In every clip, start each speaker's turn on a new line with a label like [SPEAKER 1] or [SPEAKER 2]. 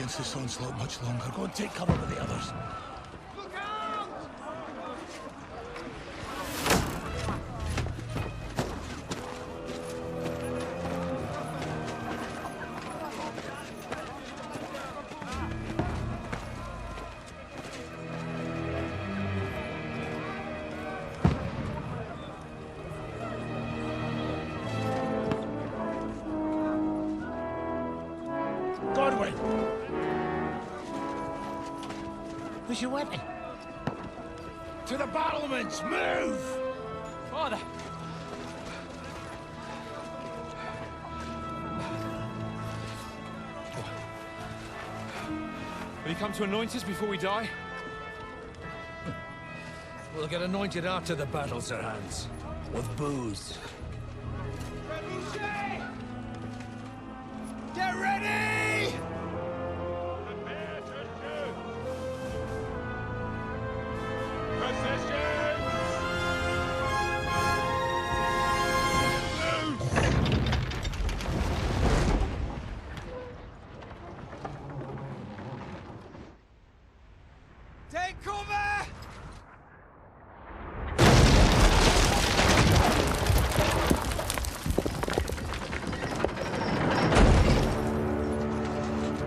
[SPEAKER 1] against this onslaught much longer. Go and take cover with the others.
[SPEAKER 2] Where's your weapon?
[SPEAKER 1] To the battlements! Move!
[SPEAKER 2] Father!
[SPEAKER 3] Will you come to anoint us before we die?
[SPEAKER 2] We'll get anointed after the battles are hands. With booze.
[SPEAKER 1] Get ready!
[SPEAKER 4] Take cover!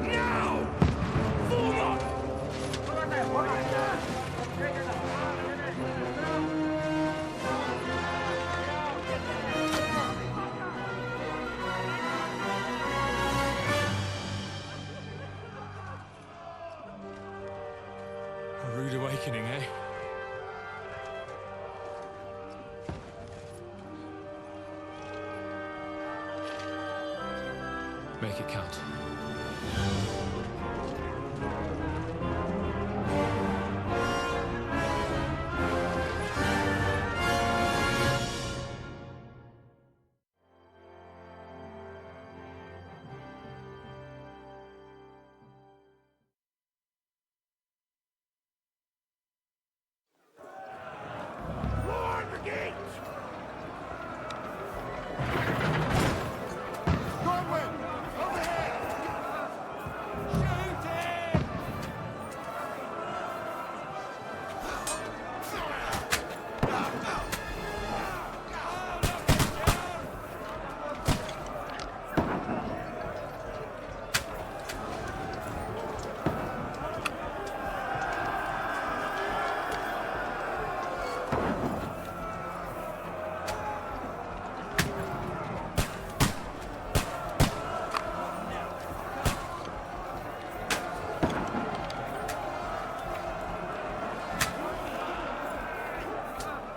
[SPEAKER 1] Now! Form up!
[SPEAKER 3] A rude awakening, eh? Make it count.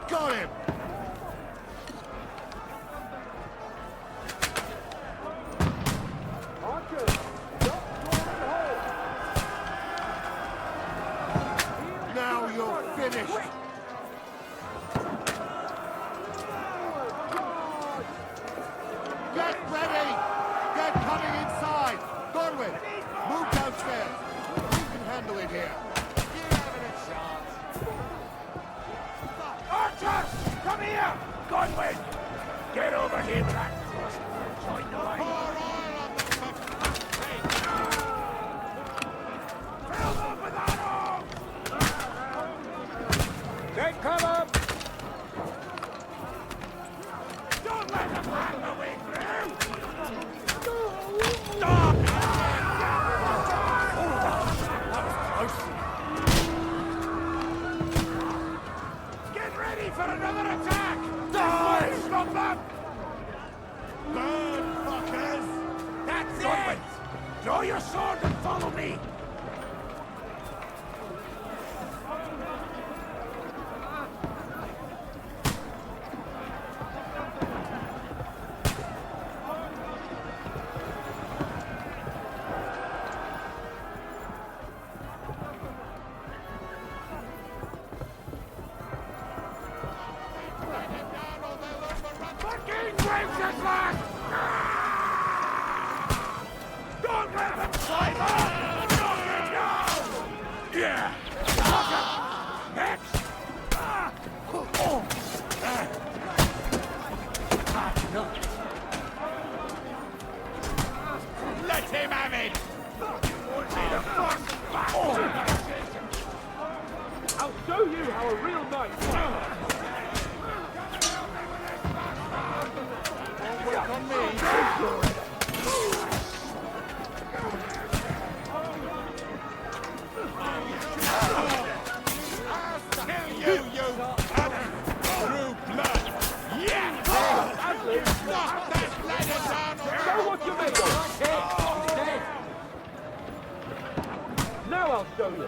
[SPEAKER 1] Got him! Now you're finished! Get ready! Get coming inside! Gorwin, move downstairs! You can handle it here. You haven't a chance. Archers! Come here! Godwin! Get over here with that crossbow. Join the line. Pour oil on the fill them with arrows! Take cover! Don't let them hang the way through! Stop! Get ready for another attack! Die! Stop them! Burn, fuckers! That's it! Draw your sword and follow me! Fucking gracious lad! Don't let them slide up! Knock him down! Yeah! Knock him! Next! Let him have it! You won't need
[SPEAKER 5] I'll show you how a real knight fights.
[SPEAKER 1] All work on me.
[SPEAKER 5] Show what you're made of. Dead. Now I'll show you.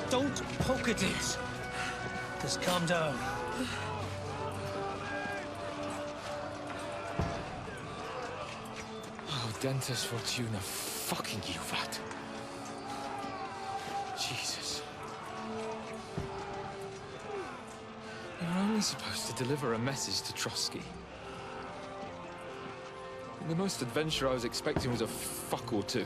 [SPEAKER 2] Don't poke at it. Just calm down.
[SPEAKER 3] Oh, Dentes Fortuna, fucking Juvat. Jesus. You're only supposed to deliver a message to Trotsky. And the most adventure I was expecting was a fuck or two.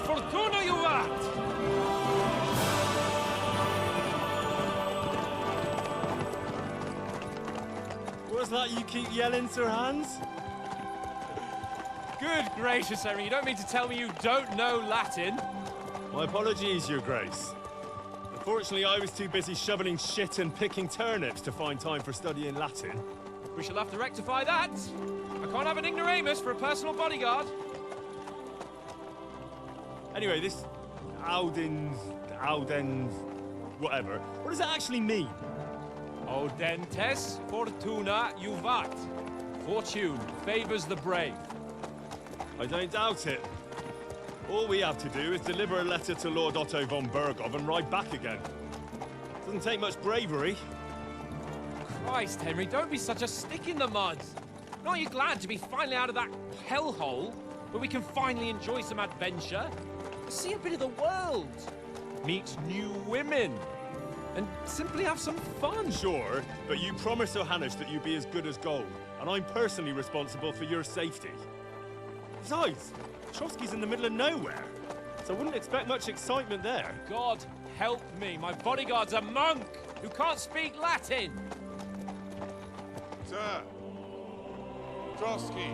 [SPEAKER 2] Fortuna, you art!
[SPEAKER 6] What's that you keep yelling, Sir Hans?
[SPEAKER 3] Good gracious, Henry, you don't mean to tell me you don't know Latin?
[SPEAKER 6] My apologies, Your Grace. Unfortunately, I was too busy shoveling shit and picking turnips to find time for studying Latin.
[SPEAKER 3] We shall have to rectify that. I can't have an ignoramus for a personal bodyguard.
[SPEAKER 6] Anyway, this Audens, whatever. What does that actually mean?
[SPEAKER 3] Audentes Fortuna Juvat. Fortune favors the brave.
[SPEAKER 6] I don't doubt it. All we have to do is deliver a letter to Lord Otto von Bergov and ride back again. Doesn't take much bravery.
[SPEAKER 3] Christ, Henry, don't be such a stick in the mud. Aren't you glad to be finally out of that hellhole where we can finally enjoy some adventure? See a bit of the world, meet new women, and simply have some fun.
[SPEAKER 6] Sure, but you promised Johannes that you'd be as good as gold, and I'm personally responsible for your safety. Besides, Trotsky's in the middle of nowhere, so I wouldn't expect much excitement there.
[SPEAKER 3] God help me, my bodyguard's a monk who can't speak Latin.
[SPEAKER 1] Sir, Trotsky.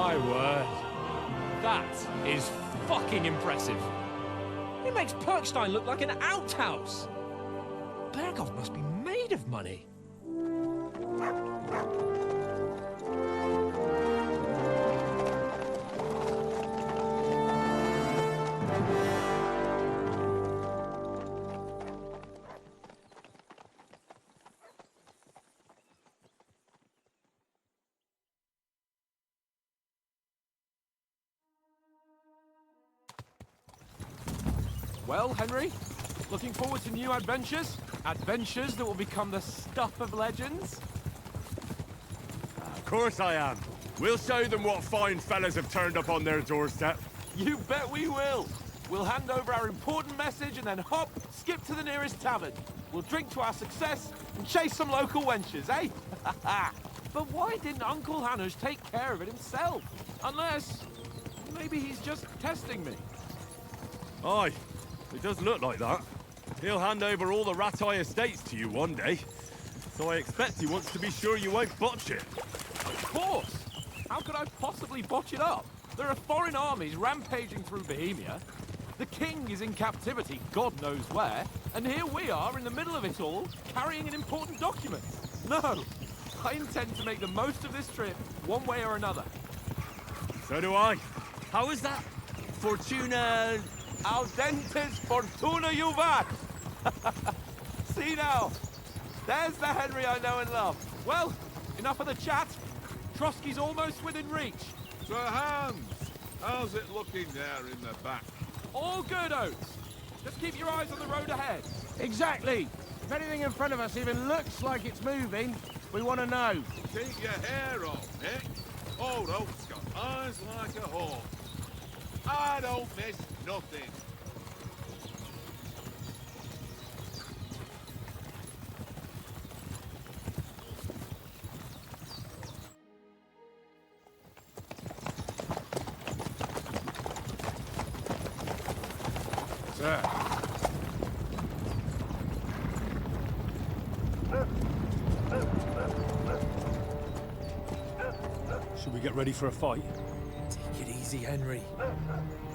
[SPEAKER 3] My word. That is fucking impressive. It makes Perkstein look like an outhouse. Berghoff must be made of money. Well, Henry, looking forward to new adventures? Adventures that will become the stuff of legends?
[SPEAKER 6] Of course I am. We'll show them what fine fellas have turned up on their doorstep.
[SPEAKER 7] You bet we will. We'll hand over our important message and then hop, skip to the nearest tavern. We'll drink to our success and chase some local wenches, eh? But why didn't Uncle Hanush take care of it himself? Unless, maybe he's just testing me.
[SPEAKER 6] Aye, it does look like that. He'll hand over all the Ratai estates to you one day. So I expect he wants to be sure you won't botch it.
[SPEAKER 7] Of course! How could I possibly botch it up? There are foreign armies rampaging through Bohemia. The king is in captivity, God knows where. And here we are in the middle of it all, carrying an important document. No, I intend to make the most of this trip, one way or another.
[SPEAKER 6] So do I. How is that? Fortuna...
[SPEAKER 7] Audentes fortuna juvat! See now, there's the Henry I know and love. Well, enough of the chat. Trotsky's almost within reach.
[SPEAKER 8] Sir Hans, how's it looking there in the back?
[SPEAKER 7] All good, Oates. Just keep your eyes on the road ahead.
[SPEAKER 5] Exactly. If anything in front of us even looks like it's moving, we want to know.
[SPEAKER 8] Keep your hair on, Nick. Old Oak's got eyes like a hawk. I don't miss nothing.
[SPEAKER 6] Sir. Should we get ready for a fight?
[SPEAKER 3] Take it easy, Henry.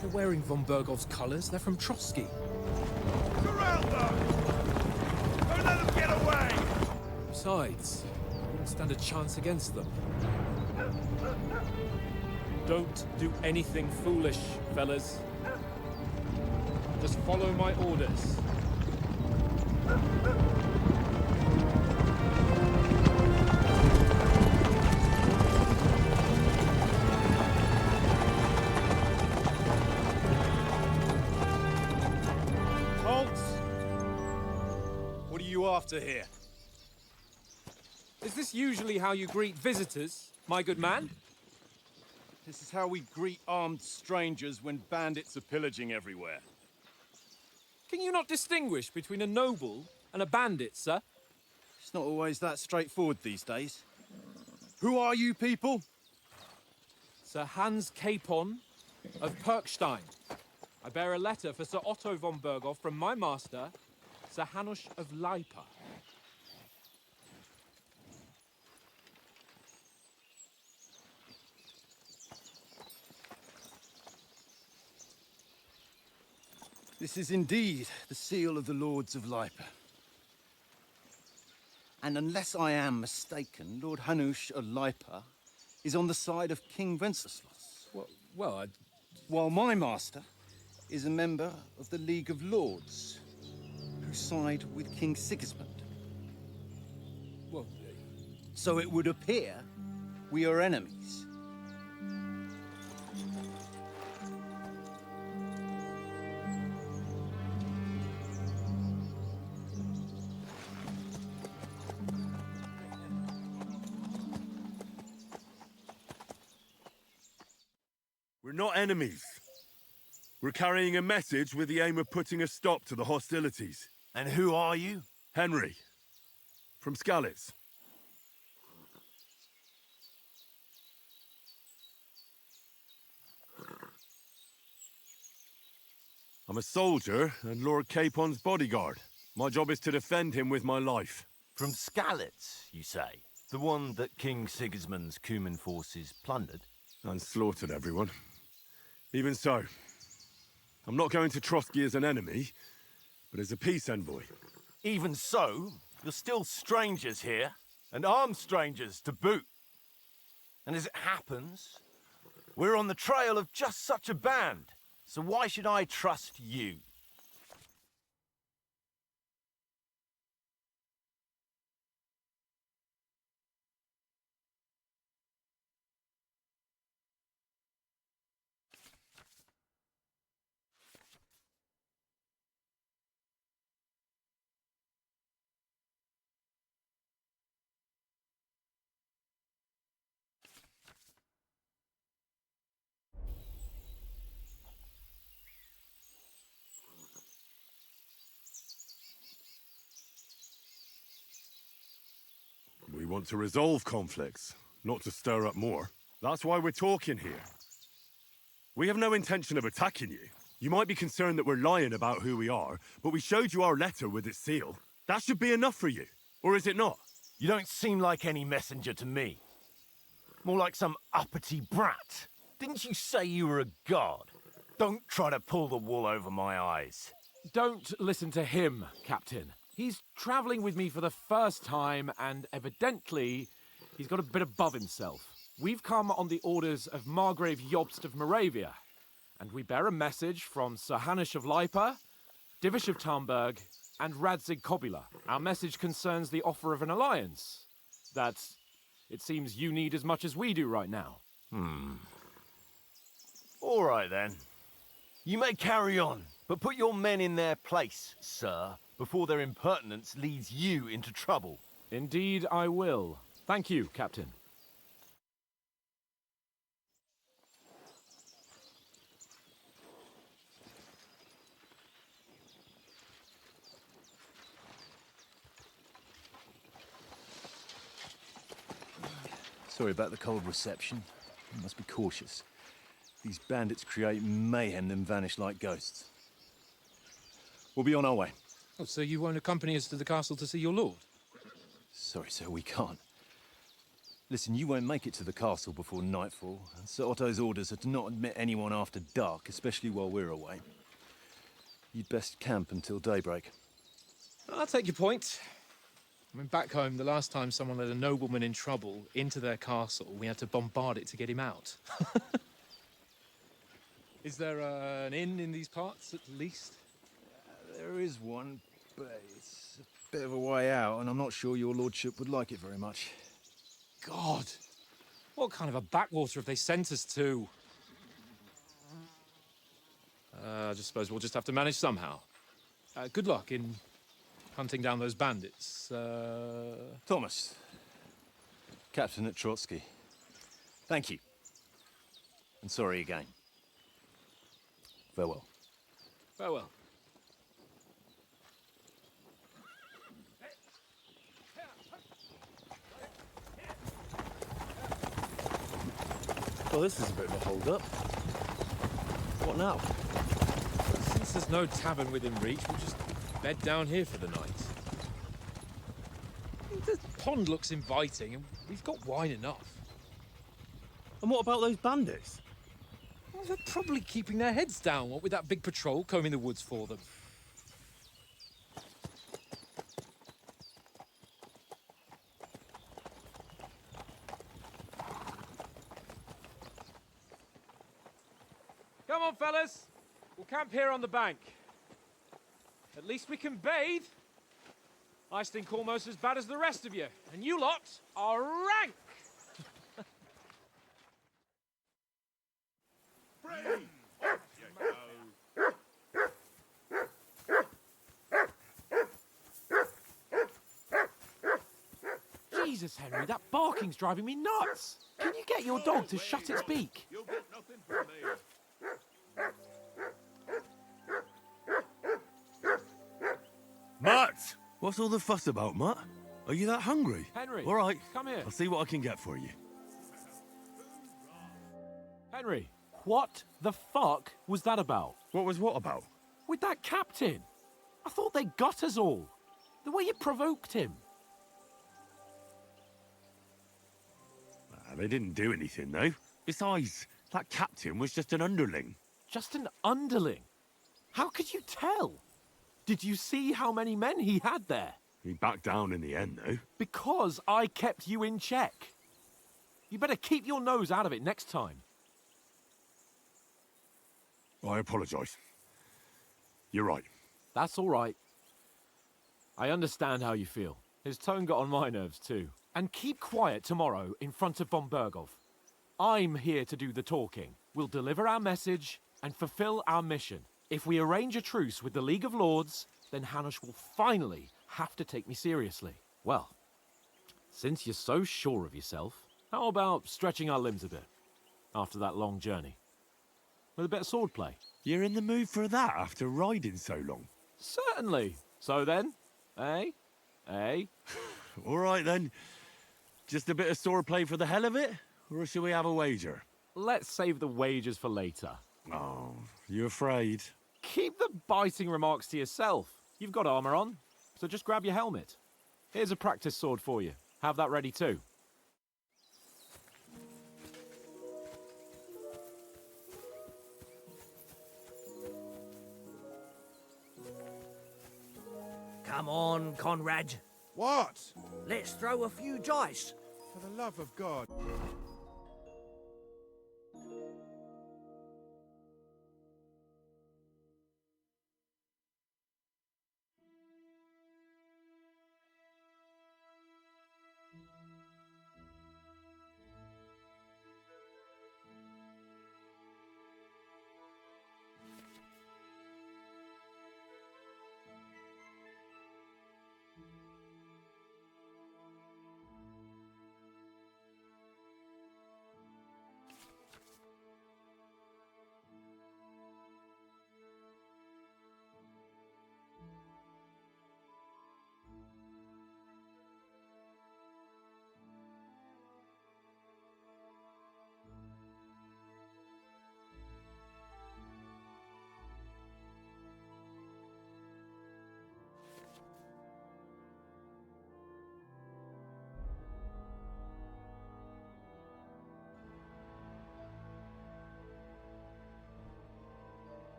[SPEAKER 3] They're wearing von Berghoff's colours. They're from Trotsky.
[SPEAKER 8] Surround them! Don't let them get away!
[SPEAKER 3] Besides, I wouldn't stand a chance against them. Don't do anything foolish, fellas. Just follow my orders.
[SPEAKER 6] What are you after here?
[SPEAKER 3] Is this usually how you greet visitors, my good man?
[SPEAKER 9] This is how we greet armed strangers when bandits are pillaging everywhere.
[SPEAKER 3] Can you not distinguish between a noble and a bandit, sir?
[SPEAKER 9] It's not always that straightforward these days. Who are you people?
[SPEAKER 3] Sir Hans Capon of Perkstein. I bear a letter for Sir Otto von Berghoff from my master, Sir Hanush of Lipa.
[SPEAKER 9] This is indeed the seal of the Lords of Lipa. And unless I am mistaken, Lord Hanush of Lipa is on the side of King Wenceslas.
[SPEAKER 3] Well,
[SPEAKER 9] While my master is a member of the League of Lords, who side with King Sigismund.
[SPEAKER 3] well,
[SPEAKER 9] So it would appear we are enemies.
[SPEAKER 6] We're not enemies. We're carrying a message with the aim of putting a stop to the hostilities.
[SPEAKER 7] And who are you?
[SPEAKER 6] Henry, from Skalitz. I'm a soldier and Lord Capon's bodyguard. My job is to defend him with my life.
[SPEAKER 10] From Skalitz, you say? The one that King Sigismund's Cuman forces plundered?
[SPEAKER 6] And slaughtered everyone. Even so, I'm not going to Trotsky as an enemy, but as a peace envoy.
[SPEAKER 10] Even so, you're still strangers here, and armed strangers to boot. And as it happens, we're on the trail of just such a band, so why should I trust you?
[SPEAKER 6] We want to resolve conflicts, not to stir up more. That's why we're talking here. We have no intention of attacking you. You might be concerned that we're lying about who we are, but we showed you our letter with its seal. That should be enough for you. Or is it not?
[SPEAKER 10] You don't seem like any messenger to me. More like some uppity brat. Didn't you say you were a god? Don't try to pull the wool over my eyes.
[SPEAKER 7] Don't listen to him, Captain. He's travelling with me for the first time, and evidently, he's got a bit above himself. We've come on the orders of Margrave Jobst of Moravia, and we bear a message from Sir Hanush of Lipa, Divish of Tarnberg, and Radzig Kobula. Our message concerns the offer of an alliance that it seems you need as much as we do right now.
[SPEAKER 10] All right, then. You may carry on, but put your men in their place, sir, before their impertinence leads you into trouble.
[SPEAKER 7] Indeed, I will. Thank you, Captain.
[SPEAKER 11] Sorry about the cold reception. You must be cautious. These bandits create mayhem, then vanish like ghosts. We'll be on our way.
[SPEAKER 2] Oh, so you won't accompany us to the castle to see your lord?
[SPEAKER 11] Sorry, sir, we can't. Listen, you won't make it to the castle before nightfall. And Sir Otto's orders are to not admit anyone after dark, especially while we're away. You'd best camp until daybreak.
[SPEAKER 2] I'll take your point. I mean, back home, the last time someone let a nobleman in trouble into their castle, we had to bombard it to get him out. Is there an inn in these parts, at least?
[SPEAKER 11] There is one, but it's a bit of a way out, and I'm not sure your lordship would like it very much.
[SPEAKER 2] God! What kind of a backwater have they sent us to? I just suppose we'll just have to manage somehow. Good luck in hunting down those bandits.
[SPEAKER 11] Thomas, Captain at Trotsky. Thank you. And sorry again. Farewell.
[SPEAKER 2] Farewell.
[SPEAKER 11] Well, this is a bit of a hold-up. What now?
[SPEAKER 2] Since there's no tavern within reach, we'll just bed down here for the night. The pond looks inviting, and we've got wine enough.
[SPEAKER 6] And what about those bandits?
[SPEAKER 2] Well, they're probably keeping their heads down, what with that big patrol combing the woods for them.
[SPEAKER 7] Come on, fellas. We'll camp here on the bank. At least we can bathe. I stink almost as bad as the rest of you, and you lot are rank.
[SPEAKER 8] Free! Off you go.
[SPEAKER 7] Jesus, Henry, that barking's driving me nuts. Can you get your dog to shut its beak?
[SPEAKER 8] You'll get nothing from me.
[SPEAKER 6] Matt! What's all the fuss about, Matt? Are you that hungry?
[SPEAKER 7] Henry,
[SPEAKER 6] All right.
[SPEAKER 7] come here.
[SPEAKER 6] I'll see what I can get for you.
[SPEAKER 7] Henry, what the fuck was that about?
[SPEAKER 6] What was what about?
[SPEAKER 7] With that captain? I thought they got us all. The way you provoked him.
[SPEAKER 6] They didn't do anything, though.
[SPEAKER 8] Besides, that captain was just an underling.
[SPEAKER 7] Just an underling? How could you tell? Did you see how many men he had there?
[SPEAKER 8] He backed down in the end, though.
[SPEAKER 7] Because I kept you in check. You better keep your nose out of it next time.
[SPEAKER 8] I apologise. You're right.
[SPEAKER 7] That's all right. I understand how you feel. His tone got on my nerves too. And keep quiet tomorrow in front of von Berghoff. I'm here to do the talking. We'll deliver our message and fulfill our mission. If we arrange a truce with the League of Lords, then Hanush will finally have to take me seriously. Well, since you're so sure of yourself, how about stretching our limbs a bit after that long journey? With a bit of swordplay.
[SPEAKER 8] You're in the mood for that after riding so long?
[SPEAKER 7] Certainly. So then, eh? Eh?
[SPEAKER 8] All right then. Just a bit of swordplay for the hell of it? Or shall we have a wager?
[SPEAKER 7] Let's save the wagers for later.
[SPEAKER 8] Oh, you afraid?
[SPEAKER 7] Keep the biting remarks to yourself. You've got armor on, so just grab your helmet. Here's a practice sword for you. Have that ready too.
[SPEAKER 12] Come on, Conrad.
[SPEAKER 1] What?
[SPEAKER 12] Let's throw a few dice.
[SPEAKER 1] For the love of God.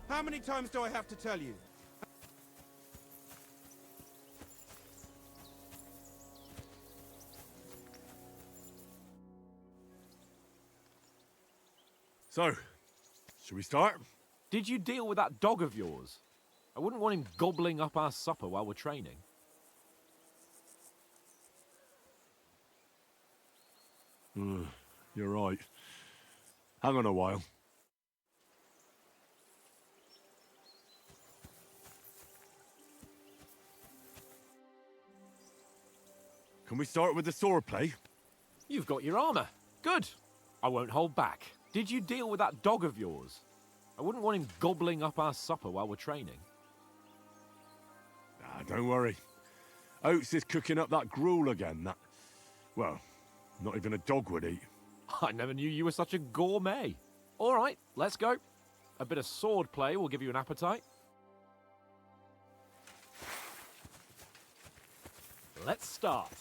[SPEAKER 5] How many times do I have to tell you?
[SPEAKER 8] So, shall we start?
[SPEAKER 7] Did you deal with that dog of yours? I wouldn't want him gobbling up our supper while we're training.
[SPEAKER 8] You're right. Hang on a while. Can we start with the swordplay?
[SPEAKER 7] You've got your armor. Good. I won't hold back. Did you deal with that dog of yours? I wouldn't want him gobbling up our supper while we're training.
[SPEAKER 8] Don't worry. Oates is cooking up that gruel again, that... Well, not even a dog would eat.
[SPEAKER 7] I never knew you were such a gourmet. All right, let's go. A bit of sword play will give you an appetite. Let's start.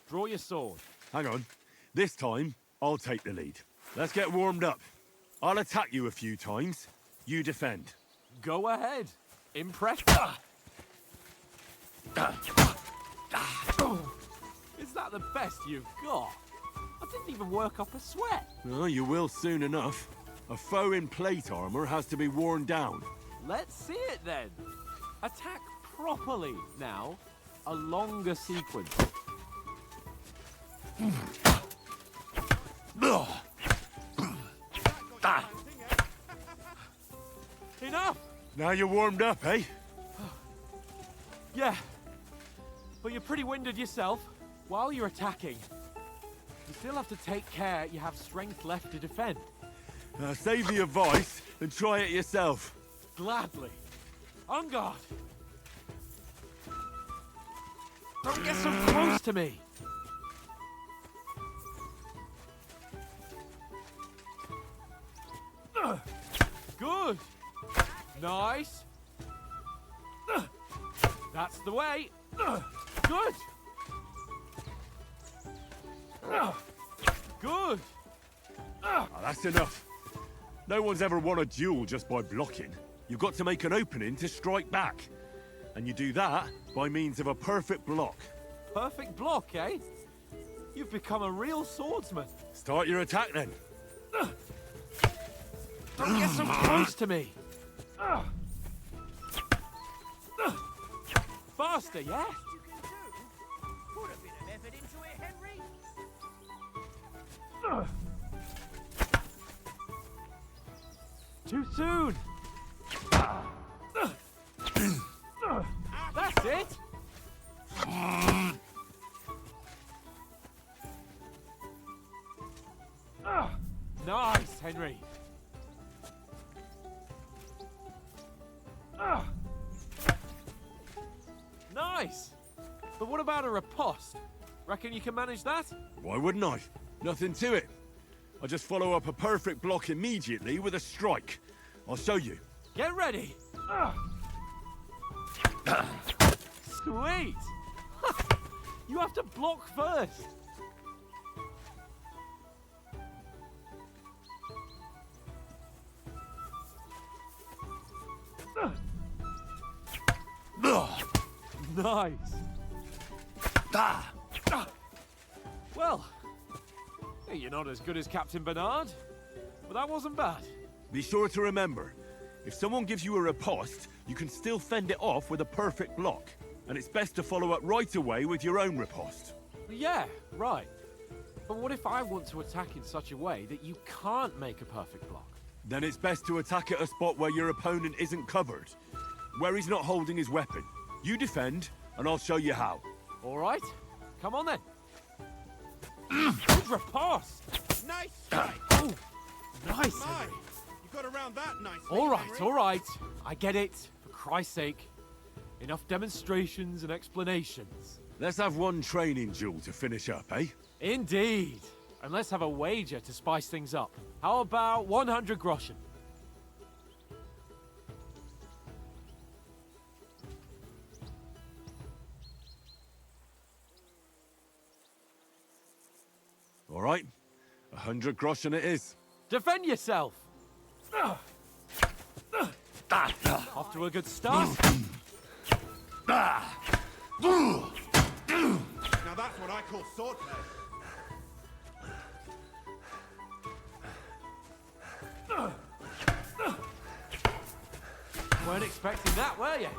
[SPEAKER 7] Draw your sword.
[SPEAKER 8] Hang on. This time, I'll take the lead. Let's get warmed up. I'll attack you a few times. You defend.
[SPEAKER 7] Go ahead. Impress. Is that the best you've got? I didn't even work up a sweat.
[SPEAKER 8] Oh, you will soon enough. A foe in plate armor has to be worn down.
[SPEAKER 7] Let's see it then. Attack properly now. A longer sequence. Enough!
[SPEAKER 8] Now you're warmed up, eh?
[SPEAKER 7] Yeah. But you're pretty winded yourself. While you're attacking, you still have to take care you have strength left to defend.
[SPEAKER 8] Save the advice and try it yourself.
[SPEAKER 7] Gladly. On guard. Don't get so close to me. Good. Nice. That's the way. Good. Good.
[SPEAKER 6] That's enough. No one's ever won a duel just by blocking. You've got to make an opening to strike back. And you do that by means of a perfect block.
[SPEAKER 7] Perfect block, eh? You've become a real swordsman.
[SPEAKER 6] Start your attack then.
[SPEAKER 7] Don't get so close to me. Faster, yeah?
[SPEAKER 12] Put a bit of effort into it, Henry.
[SPEAKER 7] Too soon. That's it. Nice, Henry. Nice. But what about a riposte? Reckon you can manage that?
[SPEAKER 6] Why wouldn't I? Nothing to it. I just follow up a perfect block immediately with a strike. I'll show you.
[SPEAKER 7] Get ready. Sweet. You have to block first. Nice. Well, you're not as good as Captain Bernard, but that wasn't bad.
[SPEAKER 6] Be sure to remember, if someone gives you a riposte, you can still fend it off with a perfect block. And it's best to follow up right away with your own riposte.
[SPEAKER 7] Yeah, right. But what if I want to attack in such a way that you can't make a perfect block?
[SPEAKER 6] Then it's best to attack at a spot where your opponent isn't covered, where he's not holding his weapon. You defend, and I'll show you how.
[SPEAKER 7] All right, come on then. Good riposte.
[SPEAKER 8] Nice strike.
[SPEAKER 7] Oh, nice,
[SPEAKER 8] My,
[SPEAKER 7] Henry.
[SPEAKER 8] you got around that nicely.
[SPEAKER 7] All right,
[SPEAKER 8] Henry.
[SPEAKER 7] all right. I get it. For Christ's sake. Enough demonstrations and explanations.
[SPEAKER 6] Let's have one training duel to finish up, eh?
[SPEAKER 7] Indeed. And let's have a wager to spice things up. How about 100 groschen?
[SPEAKER 6] All right, 100 groschen it is.
[SPEAKER 7] Defend yourself. Off to a good start.
[SPEAKER 8] Now that's what I call swordplay.
[SPEAKER 7] Weren't expecting that, were you?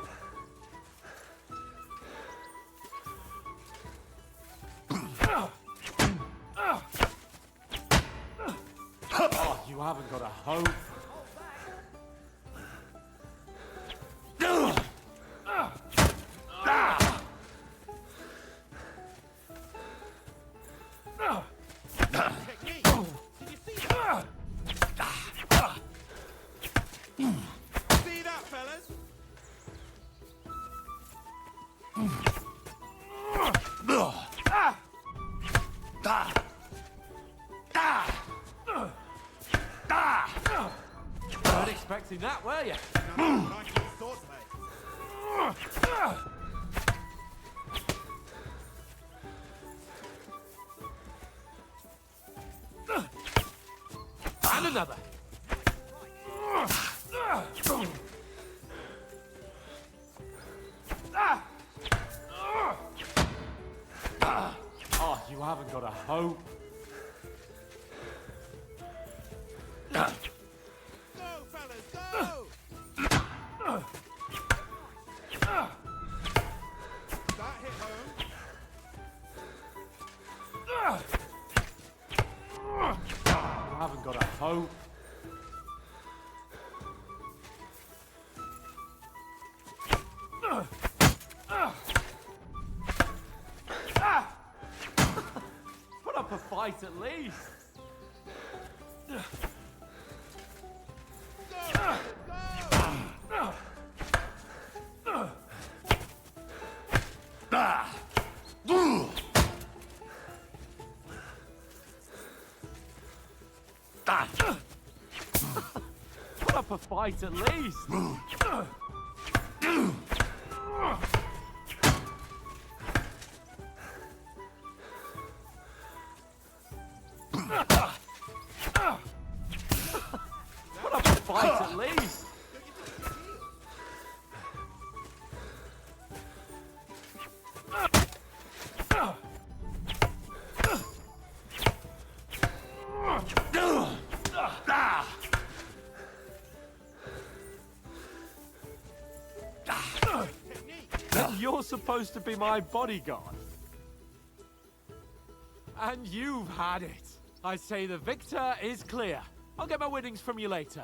[SPEAKER 7] Oh, you haven't got a hope.
[SPEAKER 8] See that, fellas?
[SPEAKER 7] Weren't expecting that, were you?
[SPEAKER 8] Now that's what I call swordplay.
[SPEAKER 7] And another. Oh, you haven't got a hope.
[SPEAKER 8] Go, fellas, go! That hit home.
[SPEAKER 7] You haven't got a hope. Put up a fight at least. Put up a fight. fight at least. Put up a fight at least. You're supposed to be my bodyguard. And you've had it. I say the victor is clear. I'll get my winnings from you later.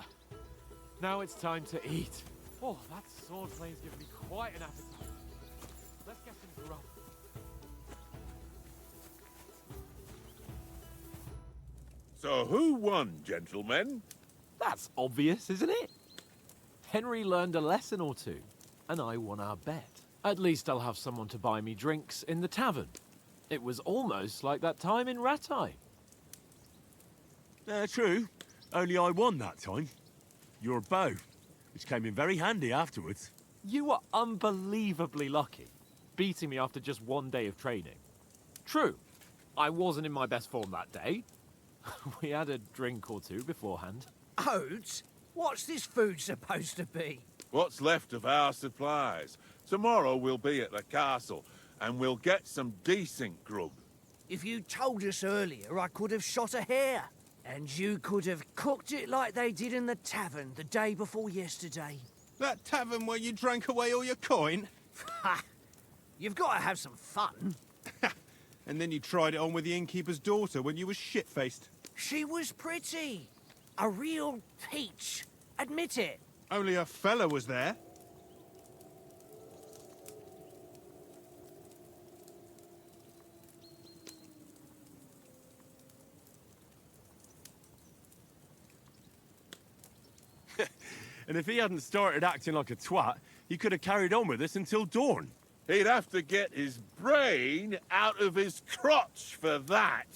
[SPEAKER 7] Now it's time to eat. Oh, that swordplay's given me quite an appetite. Let's get some grub.
[SPEAKER 8] So who won, gentlemen?
[SPEAKER 7] That's obvious, isn't it? Henry learned a lesson or two, and I won our bet. At least I'll have someone to buy me drinks in the tavern. It was almost like that time in Rattay.
[SPEAKER 10] True. Only I won that time. Your bow, which came in very handy afterwards.
[SPEAKER 7] You were unbelievably lucky, beating me after just one day of training. True, I wasn't in my best form that day. We had a drink or two beforehand.
[SPEAKER 12] Oats? What's this food supposed to be?
[SPEAKER 8] What's left of our supplies. Tomorrow we'll be at the castle, and we'll get some decent grub.
[SPEAKER 12] If you told us earlier, I could have shot a hare. And you could have cooked it like they did in the tavern the day before yesterday.
[SPEAKER 5] That tavern where you drank away all your coin?
[SPEAKER 12] Ha! You've got to have some fun.
[SPEAKER 5] And then you tried it on with the innkeeper's daughter when you were shit-faced.
[SPEAKER 12] She was pretty. A real peach. Admit it.
[SPEAKER 5] Only a fella was there.
[SPEAKER 10] And if he hadn't started acting like a twat, he could have carried on with us until dawn.
[SPEAKER 8] He'd have to get his brain out of his crotch for that.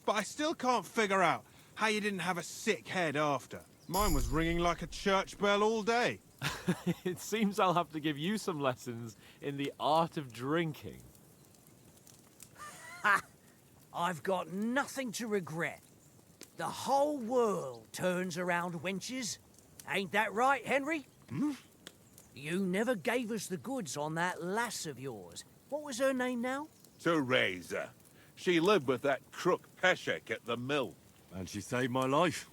[SPEAKER 5] But I still can't figure out how you didn't have a sick head after. Mine was ringing like a church bell all day.
[SPEAKER 7] It seems I'll have to give you some lessons in the art of drinking.
[SPEAKER 12] Ha! I've got nothing to regret. The whole world turns around wenches. Ain't that right, Henry?
[SPEAKER 8] Hmm?
[SPEAKER 12] You never gave us the goods on that lass of yours. What was her name now?
[SPEAKER 8] Teresa. She lived with that crook Peshek at the mill.
[SPEAKER 10] And she saved my life.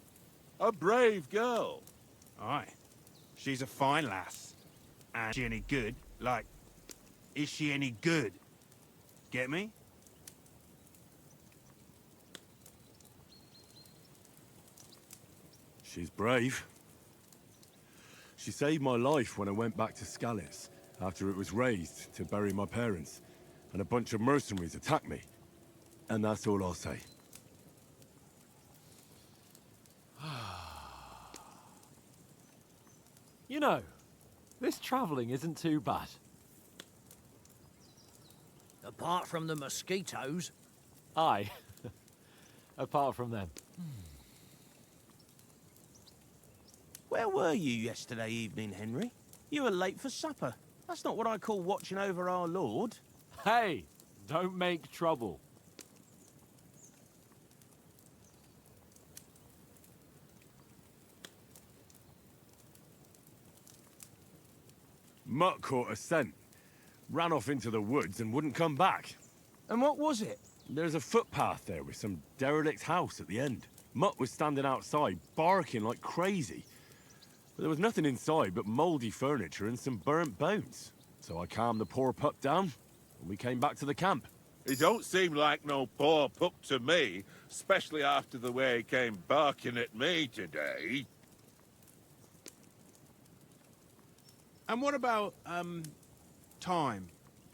[SPEAKER 8] A brave girl.
[SPEAKER 5] Aye. She's a fine lass. And is she any good? Like, is she any good? Get me?
[SPEAKER 10] She's brave. She saved my life when I went back to Scallis after it was razed to bury my parents, and a bunch of mercenaries attacked me. And that's all I'll say.
[SPEAKER 7] You know, this travelling isn't too bad.
[SPEAKER 12] Apart from the mosquitoes.
[SPEAKER 7] Aye. Apart from them.
[SPEAKER 13] Where were you yesterday evening, Henry? You were late for supper. That's not what I call watching over our lord.
[SPEAKER 7] Hey, don't make trouble.
[SPEAKER 10] Mutt caught a scent, ran off into the woods and wouldn't come back.
[SPEAKER 13] And what was it?
[SPEAKER 10] There's a footpath there with some derelict house at the end. Mutt was standing outside, barking like crazy. But there was nothing inside but mouldy furniture and some burnt bones. So I calmed the poor pup down, and we came back to the camp.
[SPEAKER 8] He don't seem like no poor pup to me, especially after the way he came barking at me today.
[SPEAKER 5] And what about, time,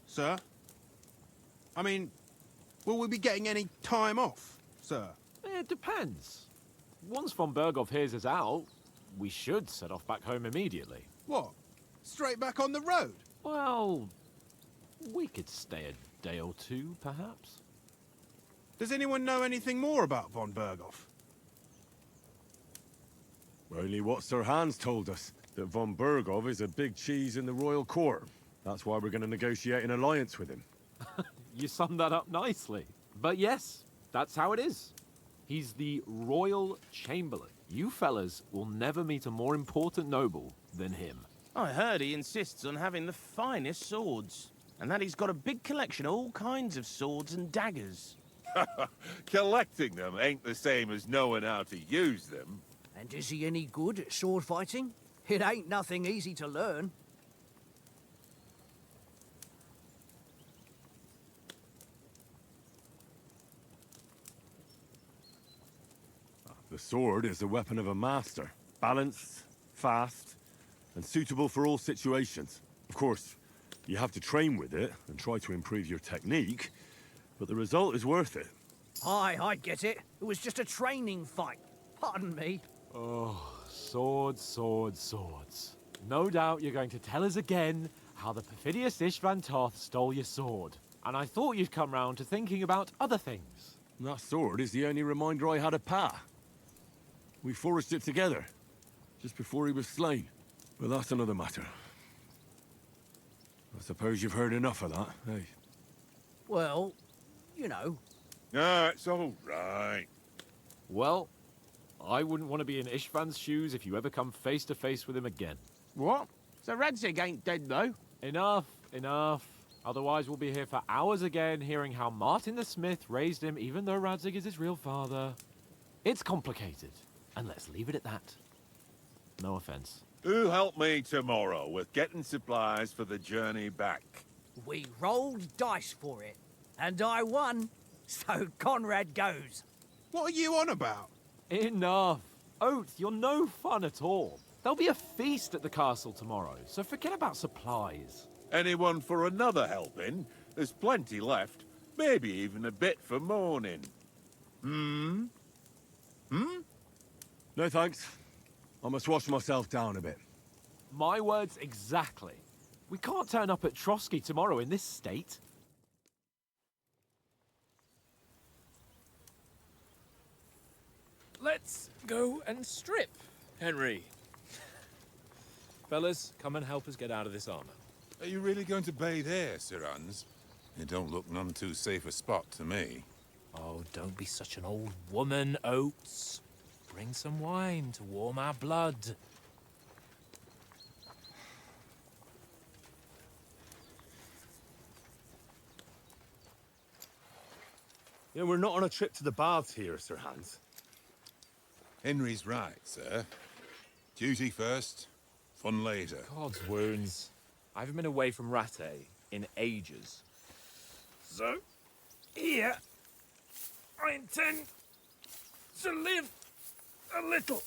[SPEAKER 5] sir? I mean, will we be getting any time off, sir?
[SPEAKER 7] It depends. Once von Berghoff hears us out, we should set off back home immediately.
[SPEAKER 5] What? Straight back on the road?
[SPEAKER 7] Well, we could stay a day or two, perhaps.
[SPEAKER 5] Does anyone know anything more about von Berghoff?
[SPEAKER 6] Only what Sir Hans told us, that von Bergov is a big cheese in the royal court. That's why we're going to negotiate an alliance with him.
[SPEAKER 7] You summed that up nicely. But yes, that's how it is. He's the Royal Chamberlain. You fellas will never meet a more important noble than him.
[SPEAKER 13] I heard he insists on having the finest swords, and that he's got a big collection of all kinds of swords and daggers.
[SPEAKER 8] Collecting them ain't the same as knowing how to use them.
[SPEAKER 12] And is he any good at sword fighting? It ain't nothing easy to learn.
[SPEAKER 6] The sword is the weapon of a master. Balanced, fast, and suitable for all situations. Of course, you have to train with it and try to improve your technique, but the result is worth it.
[SPEAKER 12] Aye, I get it. It was just a training fight. Pardon me.
[SPEAKER 7] Oh, swords, swords, swords. No doubt you're going to tell us again how the perfidious Istvan Toth stole your sword. And I thought you'd come round to thinking about other things.
[SPEAKER 6] That sword is the only reminder I had of Pa. We forged it together, just before he was slain. But that's another matter. I suppose you've heard enough of that, eh?
[SPEAKER 12] Well, you know.
[SPEAKER 8] No, it's all right.
[SPEAKER 7] Well, I wouldn't want to be in Istvan's shoes if you ever come face to face with him again.
[SPEAKER 13] What? So Radzig ain't dead, though?
[SPEAKER 7] Enough, enough. Otherwise we'll be here for hours again hearing how Martin the Smith raised him even though Radzig is his real father. It's complicated, and let's leave it at that. No offense.
[SPEAKER 8] Who helped me tomorrow with getting supplies for the journey back?
[SPEAKER 12] We rolled dice for it, and I won. So Conrad goes.
[SPEAKER 5] What are you on about?
[SPEAKER 7] Enough. Oath, you're no fun at all. There'll be a feast at the castle tomorrow, so forget about supplies.
[SPEAKER 8] Anyone for another helping? There's plenty left. Maybe even a bit for morning. Hmm?
[SPEAKER 6] No thanks. I must wash myself down a bit.
[SPEAKER 7] My words exactly. We can't turn up at Trotsky tomorrow in this state.
[SPEAKER 2] Let's go and strip, Henry. Fellas, come and help us get out of this armor.
[SPEAKER 14] Are you really going to bathe here, Sir Hans? It don't look none too safe a spot to me.
[SPEAKER 2] Oh, don't be such an old woman, Oates. Bring some wine to warm our blood.
[SPEAKER 6] You know, we're not on a trip to the baths here, Sir Hans.
[SPEAKER 14] Henry's right, sir. Duty first, fun later.
[SPEAKER 2] God's wounds. I haven't been away from Rattay in ages. So, here, I intend to live a little.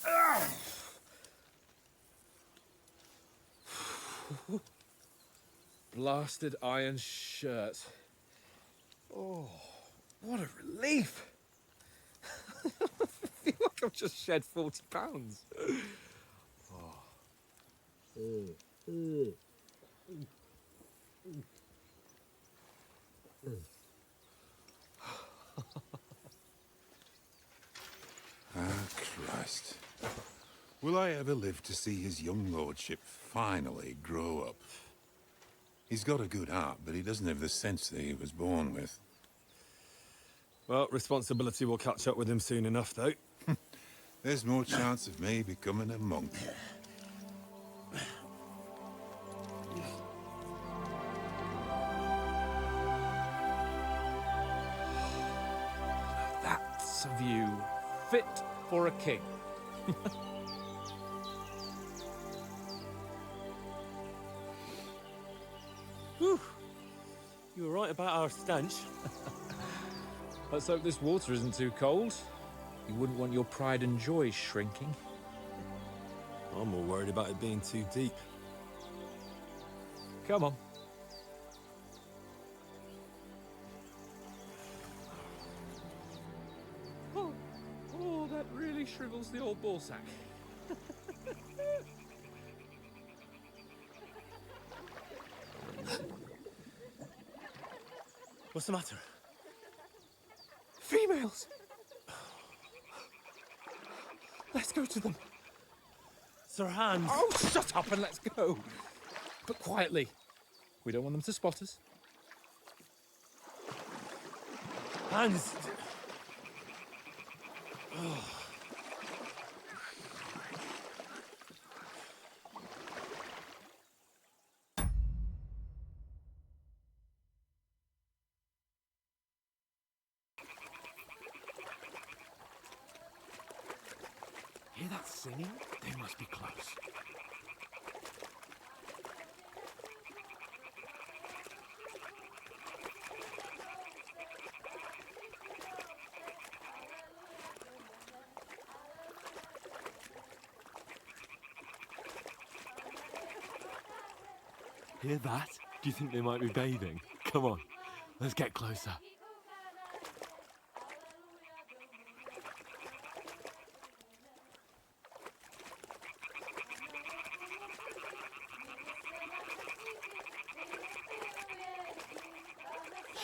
[SPEAKER 2] Blasted iron shirt. Oh, what a relief. I feel like I've just shed 40 pounds.
[SPEAKER 14] Christ. Will I ever live to see his young lordship finally grow up? He's got a good heart, but he doesn't have the sense that he was born with.
[SPEAKER 6] Well, responsibility will catch up with him soon enough, though.
[SPEAKER 14] There's more chance of me becoming a monk.
[SPEAKER 2] That's a view fit for a king.
[SPEAKER 11] Whew. You were right about our stench.
[SPEAKER 2] Let's hope this water isn't too cold. You wouldn't want your pride and joy shrinking.
[SPEAKER 11] I'm more worried about it being too deep.
[SPEAKER 2] Come on. Oh, that really shrivels the old ball sack.
[SPEAKER 11] What's the matter?
[SPEAKER 2] Females! Let's go to them.
[SPEAKER 6] Sir Hans.
[SPEAKER 2] Oh, shut up and let's go. But quietly. We don't want them to spot us.
[SPEAKER 6] Hans. Oh.
[SPEAKER 3] Hear that singing? They must be close. Hear that? Do you think they might be bathing? Come on, let's get closer.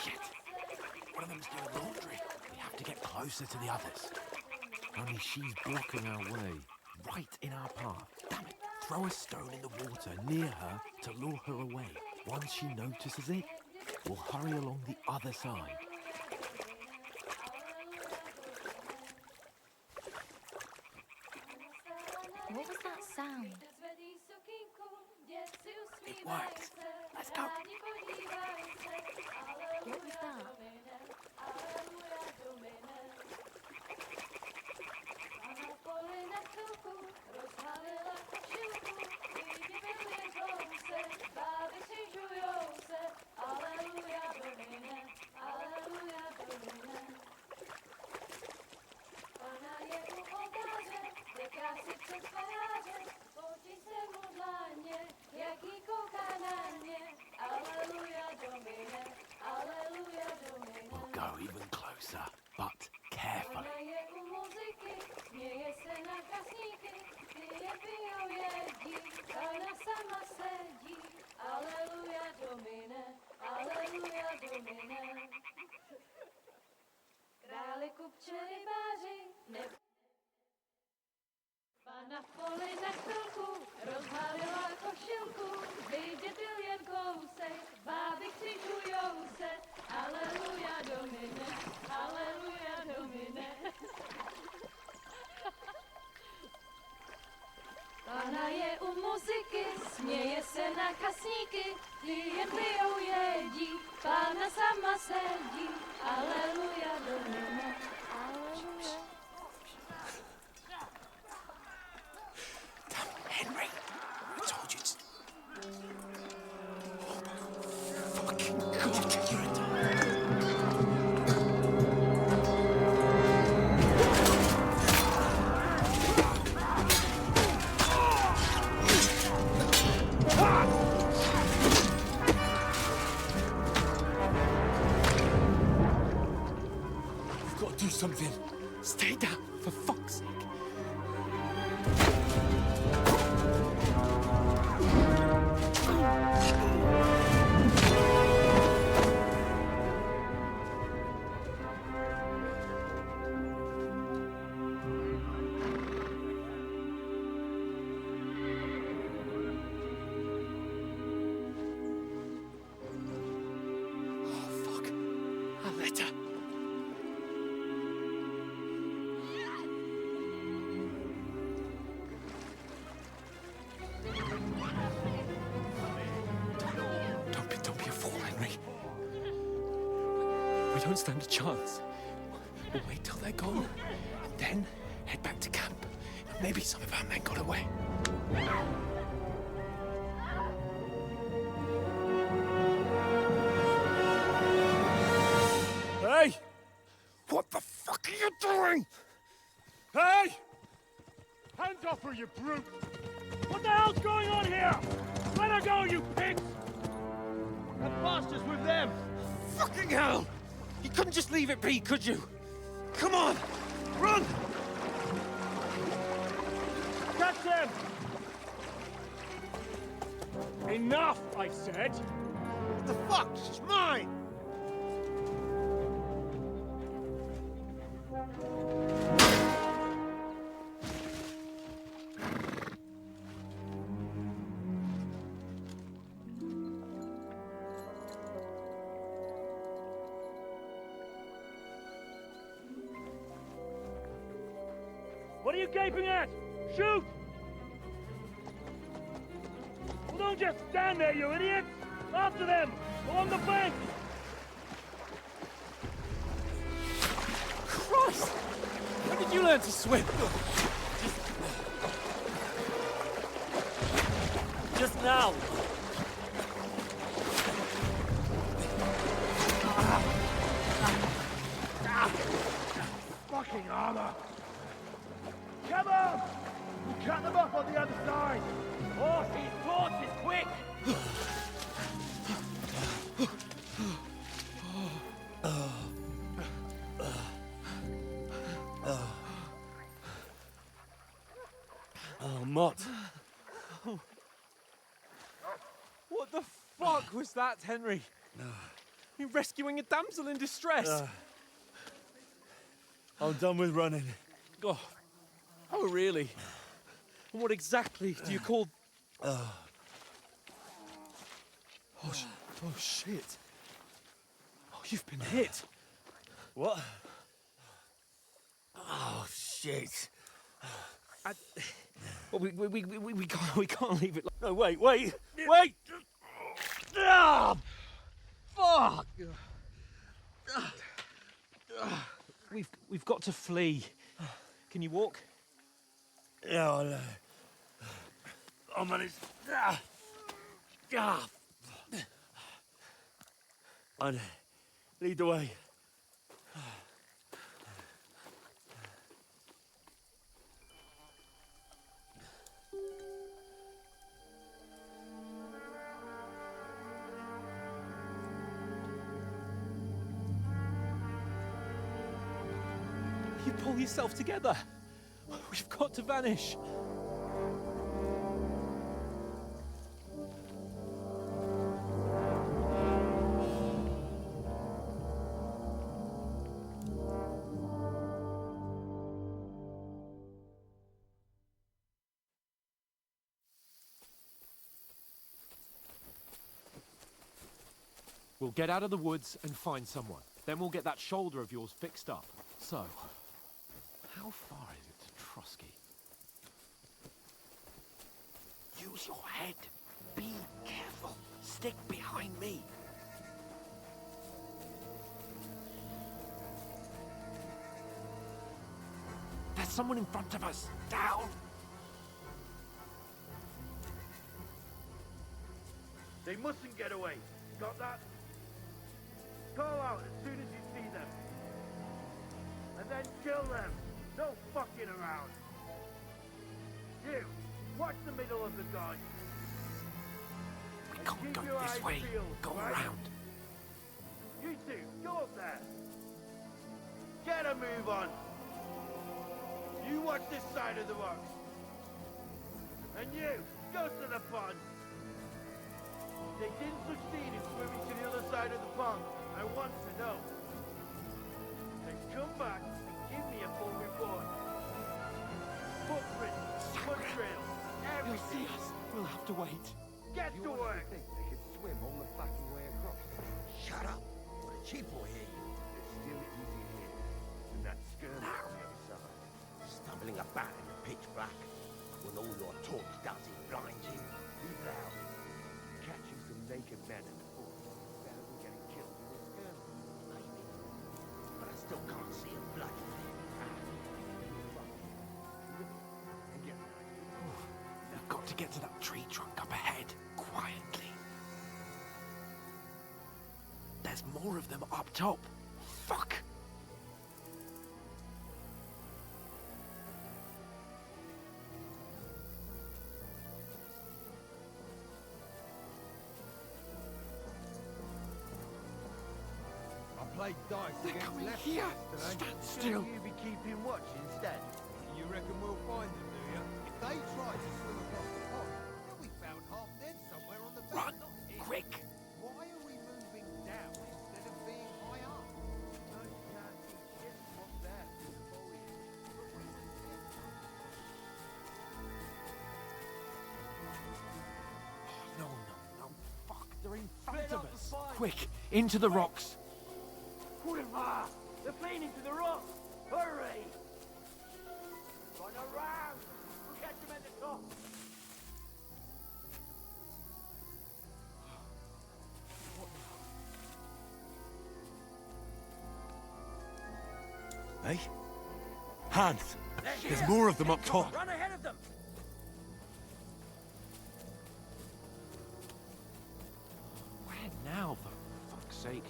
[SPEAKER 3] Shit! One of them's doing laundry. We have to get closer to the others. Only she's blocking our way, right in our path. Damn it! Throw a stone in the water near her to lure her away. Once she notices it, we'll hurry along the other side.
[SPEAKER 15] What was that sound?
[SPEAKER 3] It worked. Let's go.
[SPEAKER 15] What was that?
[SPEAKER 3] We'll go even closer, but carefully.
[SPEAKER 16] Pana v poli na chvilku rozhalila košilku, vidět byl jen kousek, báby křižujou se, aleluja domine, aleluja domine. Pana je u muziky, směje se na kasníky, ty jen pijou jedí, Pána sama sedí, aleluja domine, aleluja.
[SPEAKER 3] Henry, I told you to... Oh, fucking God, you're a... We've got to do something. Stay down, for fuck's sake. We don't stand a chance. We'll wait till they're gone, and then head back to camp. Maybe some of our men got away.
[SPEAKER 6] Hey! What the fuck are you doing? Hey! Hands off her, you brute! What the hell's going on here? Let her go, you pigs! That bastard's with them!
[SPEAKER 3] Fucking hell! You couldn't just leave it be, could you? Come on! Run!
[SPEAKER 6] Catch them! Enough, I said!
[SPEAKER 13] What the fuck? She's mine!
[SPEAKER 17] gaping at? Shoot! Well, don't just stand there, you idiots! After them! Along the bank!
[SPEAKER 3] Christ! When did you learn to swim?
[SPEAKER 17] Just now! Fucking armor! Come on! We'll cut them off on the other side! Horse, his torches, quick!
[SPEAKER 6] Oh, Mott.
[SPEAKER 3] What the fuck was that, Henry? You're rescuing a damsel in distress.
[SPEAKER 6] I'm done with running.
[SPEAKER 3] Oh, really? And what exactly do you call... Oh, shit. Oh, you've been hit.
[SPEAKER 6] What? Oh, shit.
[SPEAKER 3] Well, we can't leave it like...
[SPEAKER 6] No, wait! Ah!
[SPEAKER 3] Fuck! We've got to flee. Can you walk?
[SPEAKER 6] Yeah, I know. I'll manage. I'd lead the way.
[SPEAKER 3] You pull yourself together. We've got to vanish. We'll get out of the woods and find someone. Then we'll get that shoulder of yours fixed up. So, how far is it to Trotsky?
[SPEAKER 12] Use your head. Be careful. Stick behind me.
[SPEAKER 3] There's someone in front of us.
[SPEAKER 12] Down.
[SPEAKER 17] They mustn't get away. Got that? Call out as soon as you see them. And then kill them. No fucking around. You, watch the middle of the gun.
[SPEAKER 12] We can't go this way. Go around.
[SPEAKER 17] You two, go up there. Get a move on. You watch this side of the rocks. And you, go to the pond. They didn't succeed in swimming to the other side of the pond. I want to know. Then come back and give me a full report. Footprints, foot trails, everything.
[SPEAKER 3] They'll see us. We'll have to wait.
[SPEAKER 17] Get to work.
[SPEAKER 12] Think they could swim all the fucking way across? Shut up. The chief will hear you.
[SPEAKER 17] It's still easy here. And that skirmish on the other side.
[SPEAKER 12] Stumbling about in the pitch black when all your torch does is blind you.
[SPEAKER 17] Keep loud. Catching some naked men in the forest. Better than getting killed in a skirmish.
[SPEAKER 12] Maybe. But I still can't see a bloody thing.
[SPEAKER 3] We've got to get to that tree trunk up ahead, quietly. There's more of them up top. Fuck!
[SPEAKER 17] I played dice against
[SPEAKER 3] coming
[SPEAKER 17] left
[SPEAKER 3] here.
[SPEAKER 17] yesterday.
[SPEAKER 3] Stand still.
[SPEAKER 17] Shouldn't you be keeping watch instead? You reckon we'll find them, do you? If they try to swim across the pond, they'll be found half dead somewhere on the bank.
[SPEAKER 3] Run! Quick!
[SPEAKER 17] Why are we moving down instead of being high up? No, you can't see shit from there.
[SPEAKER 3] No, fuck, they're in front of us. Quick, into the rocks.
[SPEAKER 17] Kurva! They're playing into the rocks! Hurry! Gonna run! eh? Hans, there's more of them up top.
[SPEAKER 12] Run ahead of them!
[SPEAKER 7] Where now, for fuck's sake?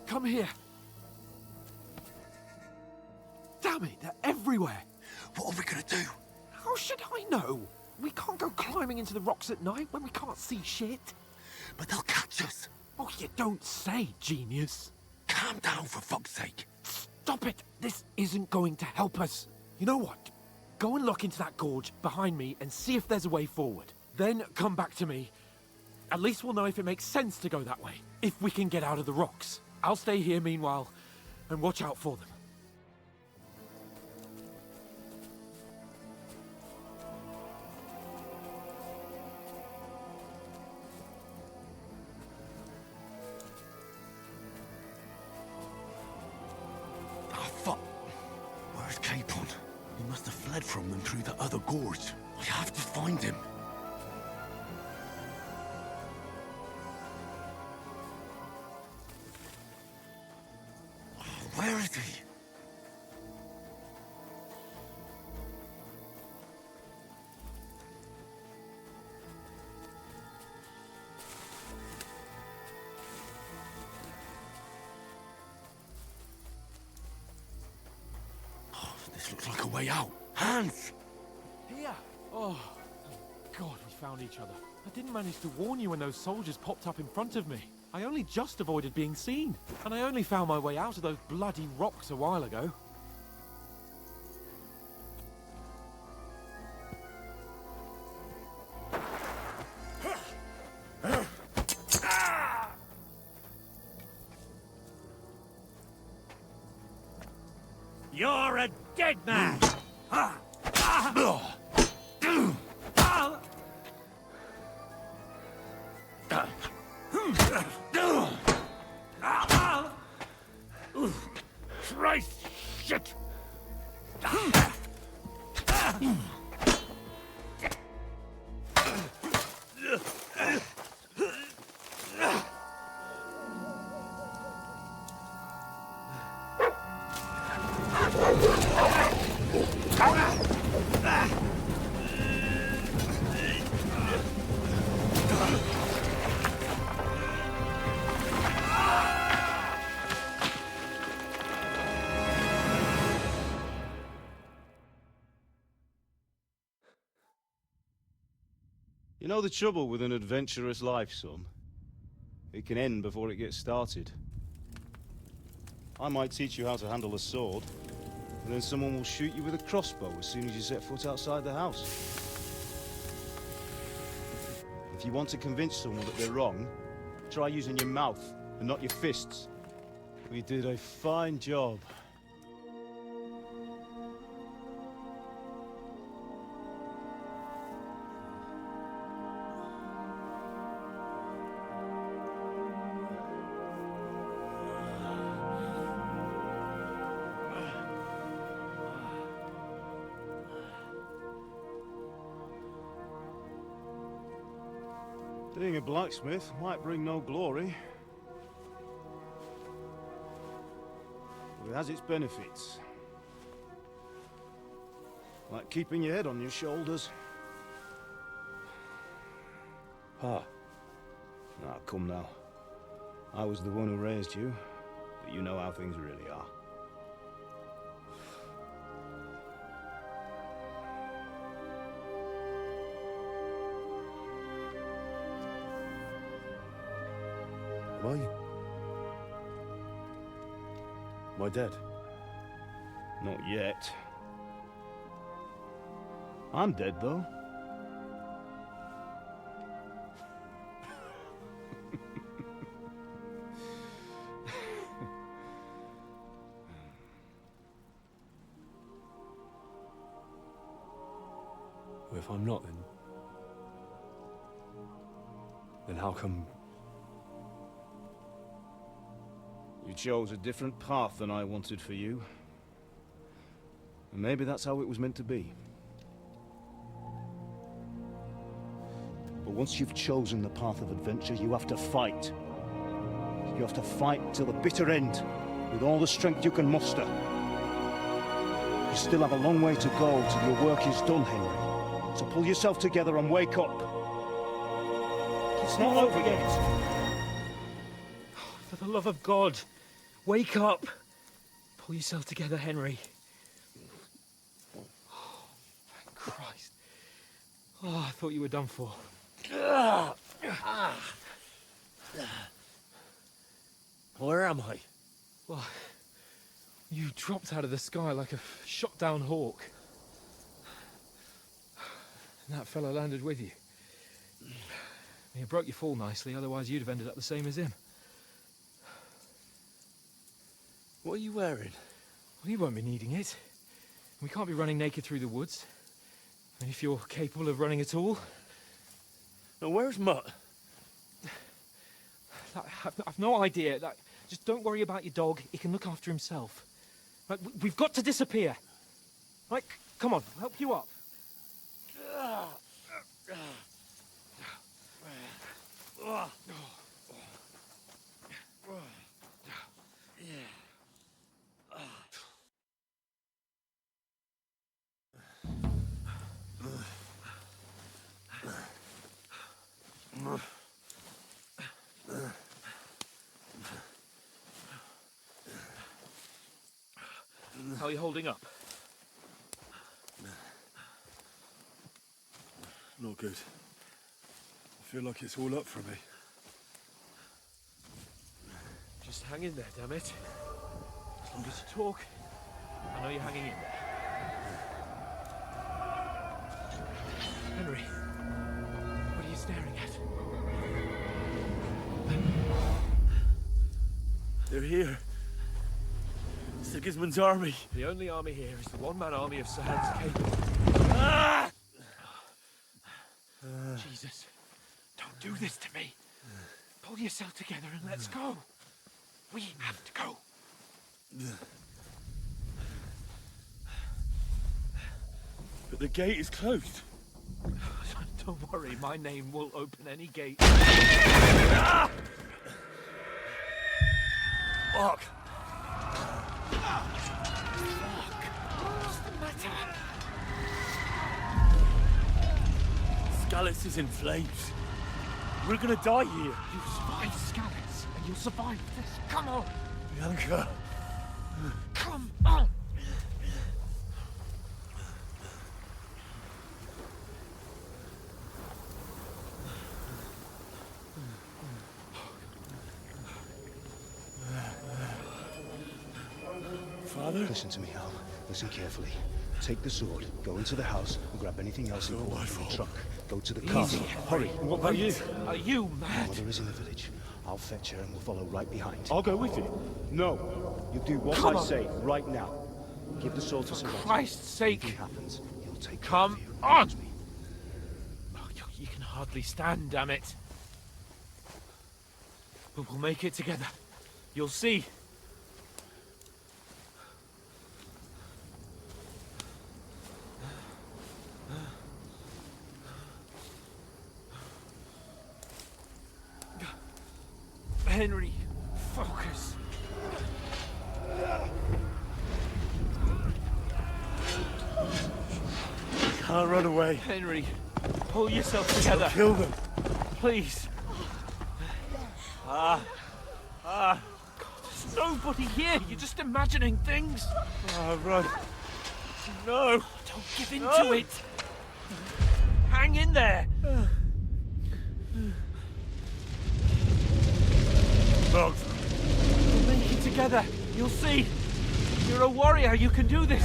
[SPEAKER 7] Come here. Damn it, they're everywhere.
[SPEAKER 17] What are we gonna do?
[SPEAKER 7] How should I know? We can't go climbing into the rocks at night when we can't see shit.
[SPEAKER 17] But they'll catch us.
[SPEAKER 7] Oh, you don't say, genius.
[SPEAKER 17] Calm down, for fuck's sake.
[SPEAKER 7] Stop it. This isn't going to help us. You know what? Go and look into that gorge behind me and see if there's a way forward. Then come back to me. At least we'll know if it makes sense to go that way, if we can get out of the rocks. I'll stay here meanwhile and watch out for them.
[SPEAKER 17] Ah, fuck. Where's Capon? He must have fled from them through the other gorge. I have to find him. Where is he? Oh, this looks like a way out. Hans!
[SPEAKER 7] Here! Oh, thank God we found each other. I didn't manage to warn you when those soldiers popped up in front of me. I only just avoided being seen, and I only found my way out of those bloody rocks a while ago.
[SPEAKER 18] You're a dead man! Christ, shit!
[SPEAKER 6] You know the trouble with an adventurous life, son? It can end before it gets started. I might teach you how to handle a sword, and then someone will shoot you with a crossbow as soon as you set foot outside the house. If you want to convince someone that they're wrong, try using your mouth and not your fists. We did a fine job. Being a blacksmith might bring no glory, but it has its benefits. Like keeping your head on your shoulders. Ah. Ah, come now. I was the one who raised you, but you know how things really are. Am I dead? Not yet. I'm dead, though.
[SPEAKER 19] Well, if I'm not, then how come...
[SPEAKER 6] You chose a different path than I wanted for you. And maybe that's how it was meant to be.
[SPEAKER 20] once you've chosen the path of adventure, you have to fight. You have to fight till the bitter end, with all the strength you can muster. You still have a long way to go till your work is done, Henry. So pull yourself together and wake up. It's not over yet.
[SPEAKER 3] For the love of God, wake up. Pull yourself together, Henry. Oh, thank Christ. Oh, I thought you were done for.
[SPEAKER 10] Where am I?
[SPEAKER 3] Well, you dropped out of the sky like a shot-down hawk. And that fellow landed with you. You broke your fall nicely, otherwise you'd have ended up the same as him.
[SPEAKER 10] What are you wearing?
[SPEAKER 3] Well, you won't be needing it. We can't be running naked through the woods. And if you're capable of running at all...
[SPEAKER 10] Now, where's Mutt?
[SPEAKER 3] I've no idea. Just don't worry about your dog. He can look after himself. Right, we've got to disappear. Right, come on, I'll help you up. How are you holding up?
[SPEAKER 19] Not good. I feel like it's all up for me.
[SPEAKER 3] Just hang in there, damn it. As long as you talk, I know you're hanging in there. Henry, what are you staring at?
[SPEAKER 10] They're here. Sigismund's army.
[SPEAKER 3] The only army here is the one-man army of Sir Hans Cable.
[SPEAKER 10] Ah!
[SPEAKER 3] Jesus, don't do this to me. Pull yourself together and let's go. We have to go.
[SPEAKER 10] But the gate is closed.
[SPEAKER 3] Don't worry, my name will open any gate. Ah!
[SPEAKER 10] Fuck.
[SPEAKER 3] What's the matter?
[SPEAKER 10] Skalitz is in flames. We're gonna die here.
[SPEAKER 3] You survived Skalitz, and you'll survive this. Come on.
[SPEAKER 10] Bianca.
[SPEAKER 3] Come on.
[SPEAKER 10] Father?
[SPEAKER 20] Listen to me, Hal. Listen carefully. Take the sword, go into the house, and grab anything else important from the truck. Go to the castle. Hurry.
[SPEAKER 10] What about you?
[SPEAKER 3] Are you
[SPEAKER 20] My
[SPEAKER 3] mad?
[SPEAKER 20] mother is in the village. I'll fetch her and we'll follow right behind.
[SPEAKER 10] I'll go with you.
[SPEAKER 20] No. You do what
[SPEAKER 3] Come
[SPEAKER 20] I
[SPEAKER 3] on.
[SPEAKER 20] say right now. Give the sword to Sir Roger.
[SPEAKER 3] Christ's sake.
[SPEAKER 20] If anything happens, he'll take care
[SPEAKER 3] Come
[SPEAKER 20] of you.
[SPEAKER 3] on. Oh, you can hardly stand, damn it. But we'll make it together. You'll see. Henry, focus.
[SPEAKER 10] Can't run away.
[SPEAKER 3] Henry, pull yourself together.
[SPEAKER 10] I'll kill them.
[SPEAKER 3] Please. God, there's nobody here. You're just imagining things.
[SPEAKER 10] Run. No.
[SPEAKER 3] Don't give in to it. Hang in there.
[SPEAKER 10] Dogs.
[SPEAKER 3] We'll make it together. You'll see. You're a warrior. You can do this.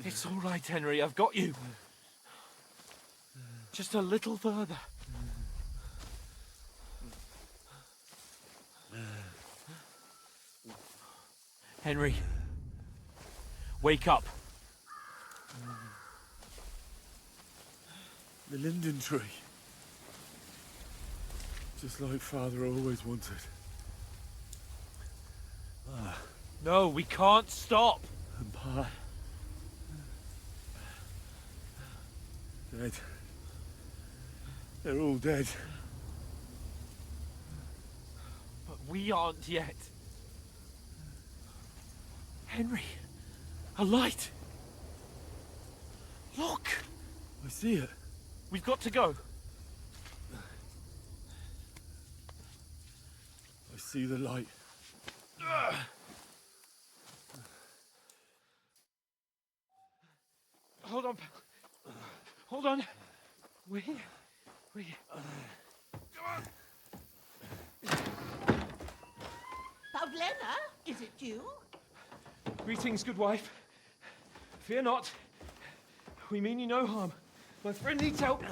[SPEAKER 3] It's all right, Henry. I've got you. Just a little further. Henry, wake up.
[SPEAKER 10] The linden tree. Just like Father always wanted.
[SPEAKER 3] No, we can't stop.
[SPEAKER 10] And Pa.
[SPEAKER 19] Dead. They're all dead.
[SPEAKER 3] But we aren't yet. Henry, a light. Look!
[SPEAKER 19] I see it.
[SPEAKER 3] We've got to go.
[SPEAKER 19] I see the light.
[SPEAKER 3] Hold on, pal. Hold on. We're here. We're here. Come on.
[SPEAKER 21] Pavlena, is it you?
[SPEAKER 3] Greetings, good wife. Fear not. We mean you no harm. My friend needs help.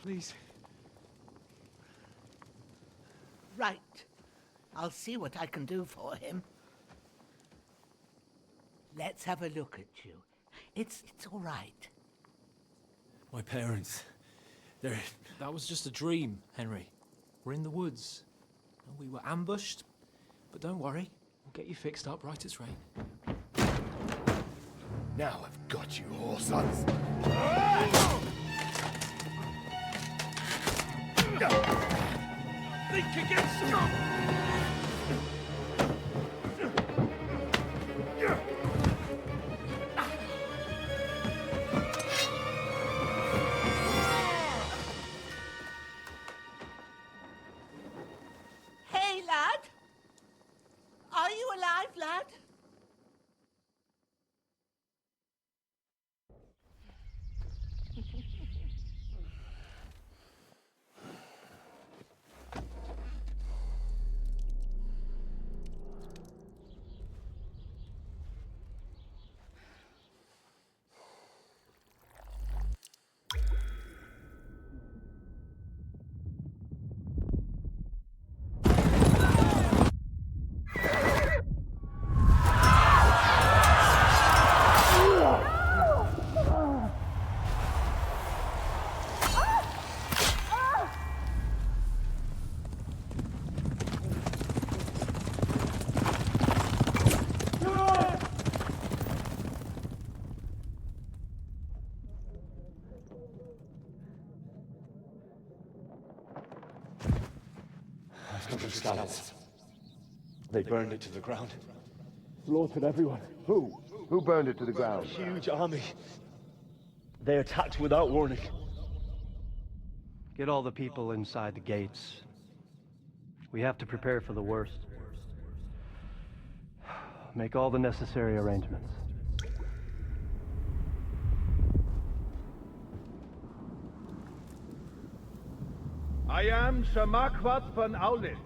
[SPEAKER 3] Please.
[SPEAKER 21] Right. I'll see what I can do for him. Let's have a look at you. It's all right.
[SPEAKER 11] My parents, they're...
[SPEAKER 2] That was just a dream, Henry. We're in the woods. We were ambushed, but don't worry. We'll get you fixed up right as rain.
[SPEAKER 1] Now I've got you, whore sons.
[SPEAKER 3] Think again, scum!
[SPEAKER 21] Hey, lad! Are you alive, lad?
[SPEAKER 20] Scallops. They burned it to the ground. Slaughtered everyone. Who? Who burned it to the ground? A huge army. They attacked without warning.
[SPEAKER 22] Get all the people inside the gates. We have to prepare for the worst. Make all the necessary arrangements.
[SPEAKER 17] I am Sir Marquardt von Aulitz.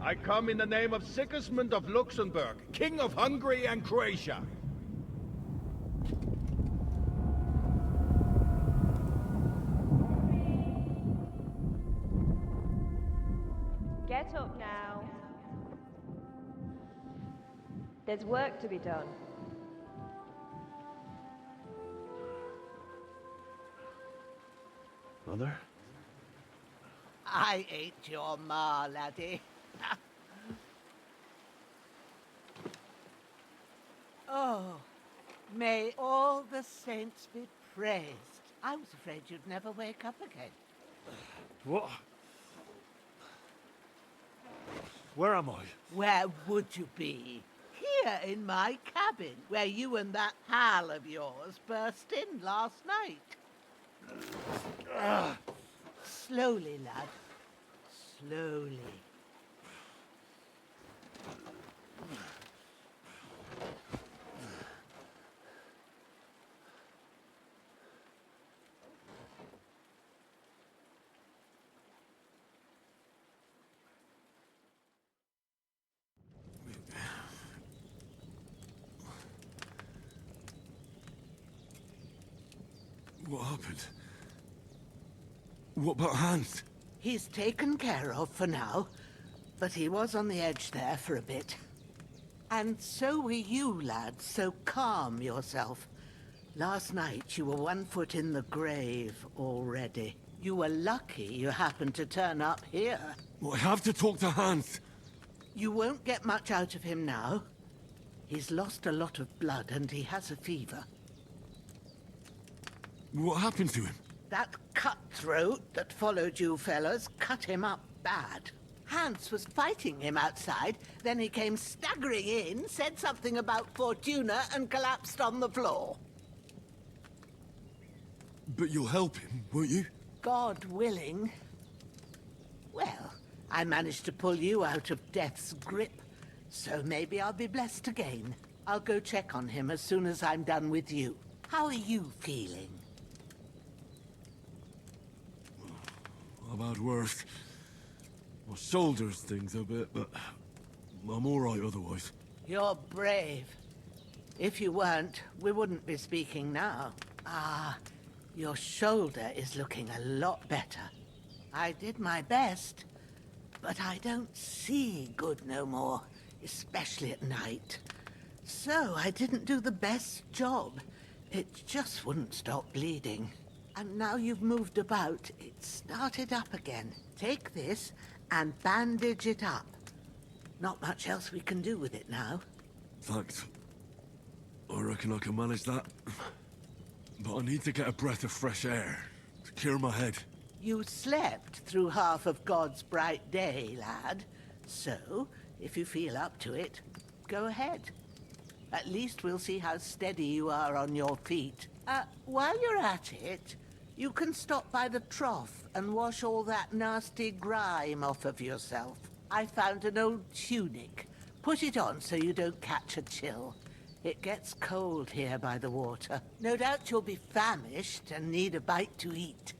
[SPEAKER 17] I come in the name of Sigismund of Luxembourg, King of Hungary and Croatia.
[SPEAKER 16] Get up now. There's work to be done.
[SPEAKER 20] Mother?
[SPEAKER 21] I ain't your ma, laddie. Oh, may all the saints be praised. I was afraid you'd never wake up again.
[SPEAKER 19] What? Where am I?
[SPEAKER 21] Where would you be? Here in my cabin, where you and that pal of yours burst in last night. Slowly, lad. Slowly.
[SPEAKER 19] What happened? What about Hans?
[SPEAKER 21] He's taken care of for now, but he was on the edge there for a bit. And so were you, lad, so calm yourself. Last night you were 1 foot in the grave already. You were lucky you happened to turn up here.
[SPEAKER 19] Well, I have to talk to Hans.
[SPEAKER 21] You won't get much out of him now. He's lost a lot of blood and he has a fever.
[SPEAKER 19] What happened to him?
[SPEAKER 21] That cutthroat that followed you fellas cut him up bad. Hans was fighting him outside, then he came staggering in, said something about Fortuna, and collapsed on the floor.
[SPEAKER 19] But you'll help him, won't you?
[SPEAKER 21] God willing. Well, I managed to pull you out of death's grip, so maybe I'll be blessed again. I'll go check on him as soon as I'm done with you. How are you feeling?
[SPEAKER 19] I've had worse. My shoulder stings a bit, but I'm all right otherwise.
[SPEAKER 21] You're brave. If you weren't, we wouldn't be speaking now. Ah, your shoulder is looking a lot better. I did my best, but I don't see good no more, especially at night. So I didn't do the best job. It just wouldn't stop bleeding. And now you've moved about, it started up again. Take this and bandage it up. Not much else we can do with it now.
[SPEAKER 19] Thanks. I reckon I can manage that. But I need to get a breath of fresh air to clear my head.
[SPEAKER 21] You slept through half of God's bright day, lad. So, if you feel up to it, go ahead. At least we'll see how steady you are on your feet. While you're at it, you can stop by the trough and wash all that nasty grime off of yourself. I found an old tunic. Put it on so you don't catch a chill. It gets cold here by the water. No doubt you'll be famished and need a bite to eat.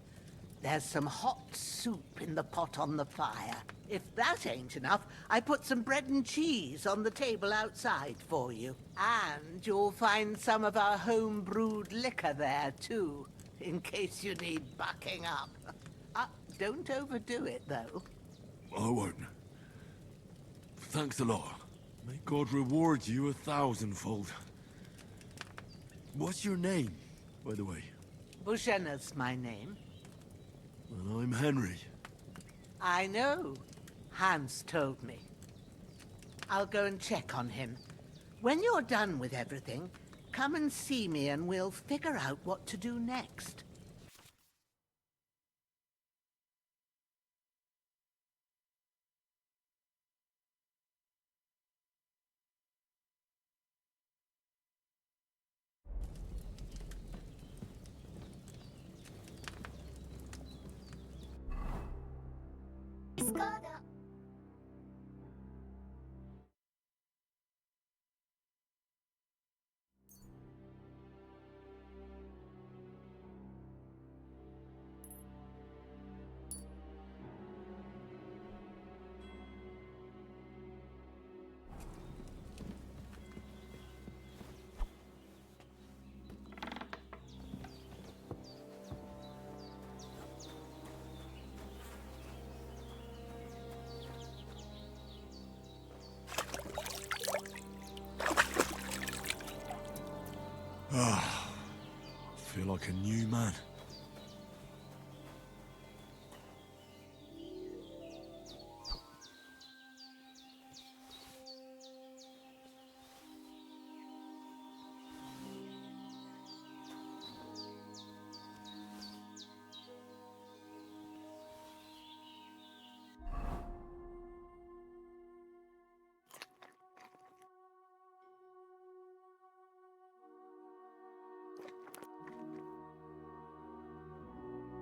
[SPEAKER 21] There's some hot soup in the pot on the fire. If that ain't enough, I put some bread and cheese on the table outside for you. And you'll find some of our home-brewed liquor there, too, in case you need bucking up. Don't overdo it, though.
[SPEAKER 19] I won't. Thanks a lot. May God reward you 1,000-fold. What's your name, by the way?
[SPEAKER 21] Bushenna's my name.
[SPEAKER 19] And I'm Henry.
[SPEAKER 21] I know. Hans told me. I'll go and check on him. When you're done with everything, come and see me and we'll figure out what to do next.
[SPEAKER 19] Ah, I feel like a new man.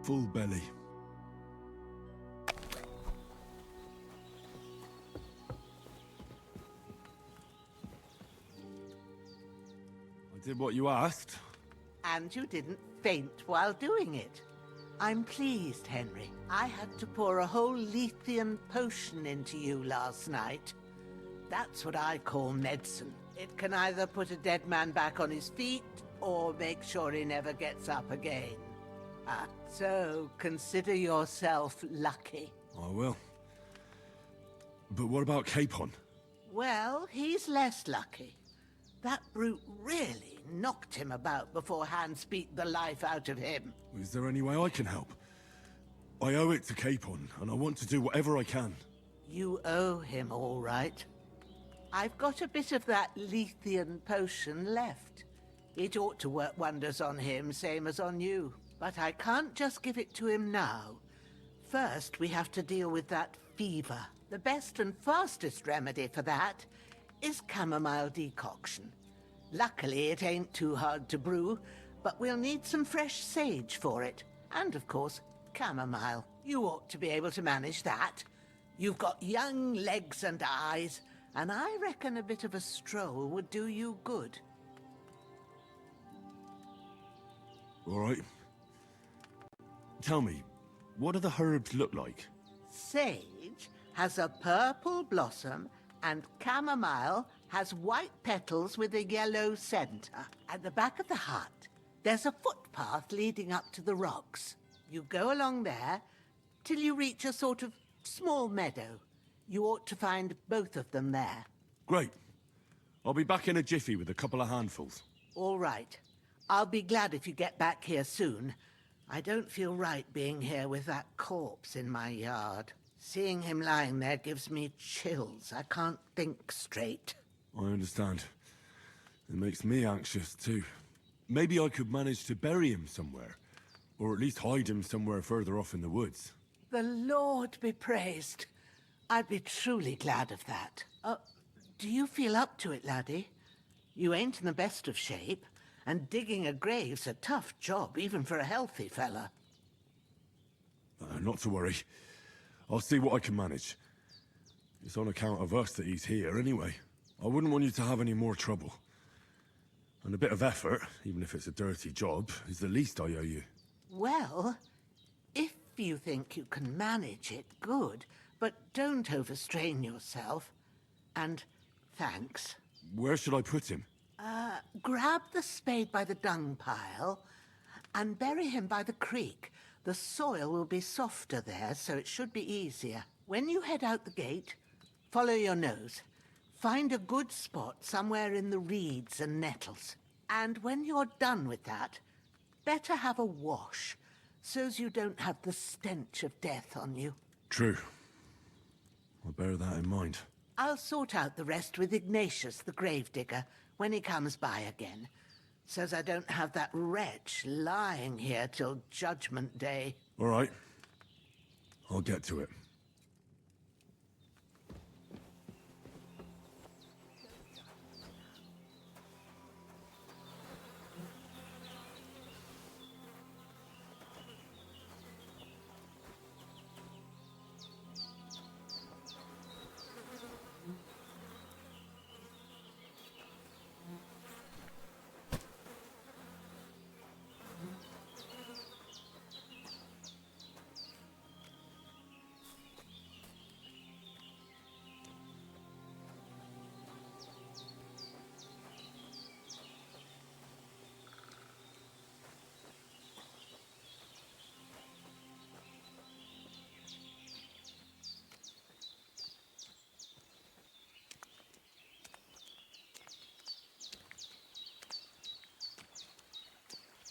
[SPEAKER 19] Full belly. I did what you asked.
[SPEAKER 21] And you didn't faint while doing it. I'm pleased, Henry. I had to pour a whole Lethean potion into you last night. That's what I call medicine. It can either put a dead man back on his feet, or make sure he never gets up again. So consider yourself lucky.
[SPEAKER 19] I will. But what about Capon?
[SPEAKER 21] Well, he's less lucky. That brute really knocked him about before Hans beat the life out of him.
[SPEAKER 19] Is there any way I can help? I owe it to Capon, and I want to do whatever I can.
[SPEAKER 21] You owe him, all right. I've got a bit of that Lethean potion left. It ought to work wonders on him, same as on you. But I can't just give it to him now. First, we have to deal with that fever. The best and fastest remedy for that is chamomile decoction. Luckily, it ain't too hard to brew, but we'll need some fresh sage for it. And, of course, chamomile. You ought to be able to manage that. You've got young legs and eyes, and I reckon a bit of a stroll would do you good.
[SPEAKER 19] All right. Tell me, what do the herbs look like?
[SPEAKER 21] Sage has a purple blossom, and chamomile has white petals with a yellow center. At the back of the hut, there's a footpath leading up to the rocks. You go along there till you reach a sort of small meadow. You ought to find both of them there.
[SPEAKER 19] Great. I'll be back in a jiffy with a couple of handfuls.
[SPEAKER 21] All right. I'll be glad if you get back here soon. I don't feel right being here with that corpse in my yard. Seeing him lying there gives me chills. I can't think straight.
[SPEAKER 19] I understand. It makes me anxious, too. Maybe I could manage to bury him somewhere. Or at least hide him somewhere further off in the woods.
[SPEAKER 21] The Lord be praised. I'd be truly glad of that. Do you feel up to it, laddie? You ain't in the best of shape, and digging a grave's a tough job, even for a healthy fella.
[SPEAKER 19] Not to worry. I'll see what I can manage. It's on account of us that he's here, anyway. I wouldn't want you to have any more trouble. And a bit of effort, even if it's a dirty job, is the least I owe you.
[SPEAKER 21] Well, if you think you can manage it, good. But don't overstrain yourself. And thanks.
[SPEAKER 19] Where should I put him?
[SPEAKER 21] Grab the spade by the dung pile and bury him by the creek. The soil will be softer there, so it should be easier. When you head out the gate, follow your nose. Find a good spot somewhere in the reeds and nettles. And when you're done with that, better have a wash, so's you don't have the stench of death on you.
[SPEAKER 19] True. I'll bear that in mind.
[SPEAKER 21] I'll sort out the rest with Ignatius, the gravedigger, when he comes by again, so's I don't have that wretch lying here till Judgment Day.
[SPEAKER 19] All right. I'll get to it.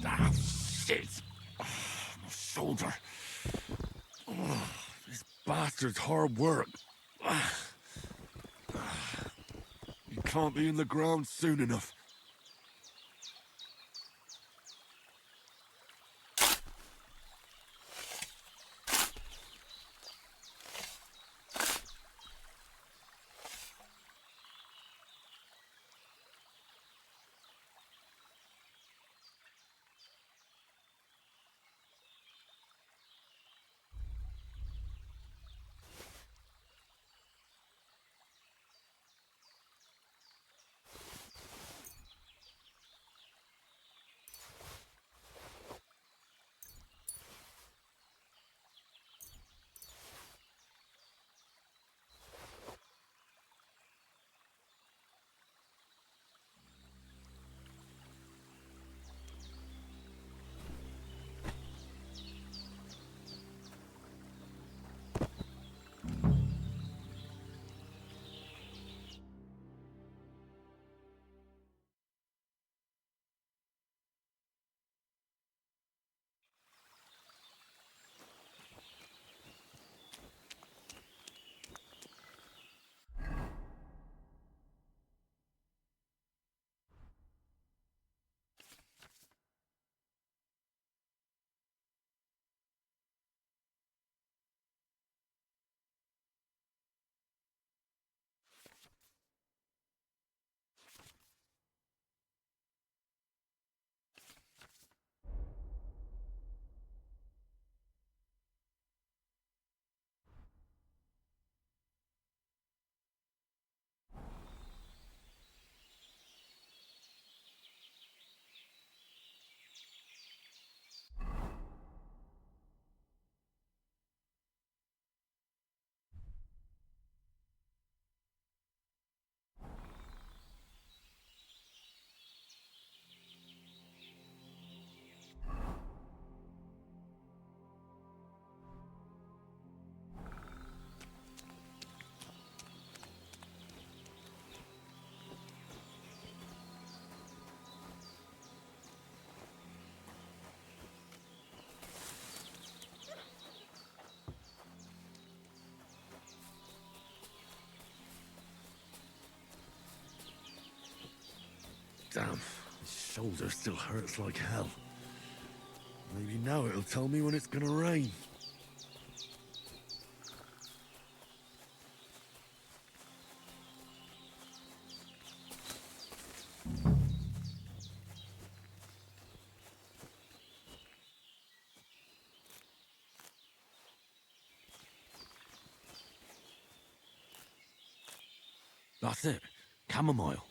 [SPEAKER 18] Ah, shit! Oh, my shoulder.
[SPEAKER 19] Oh, this bastard's hard work. You can't be in the ground soon enough. Damn, his shoulder still hurts like hell. Maybe now it'll tell me when it's gonna rain. That's it. Chamomile.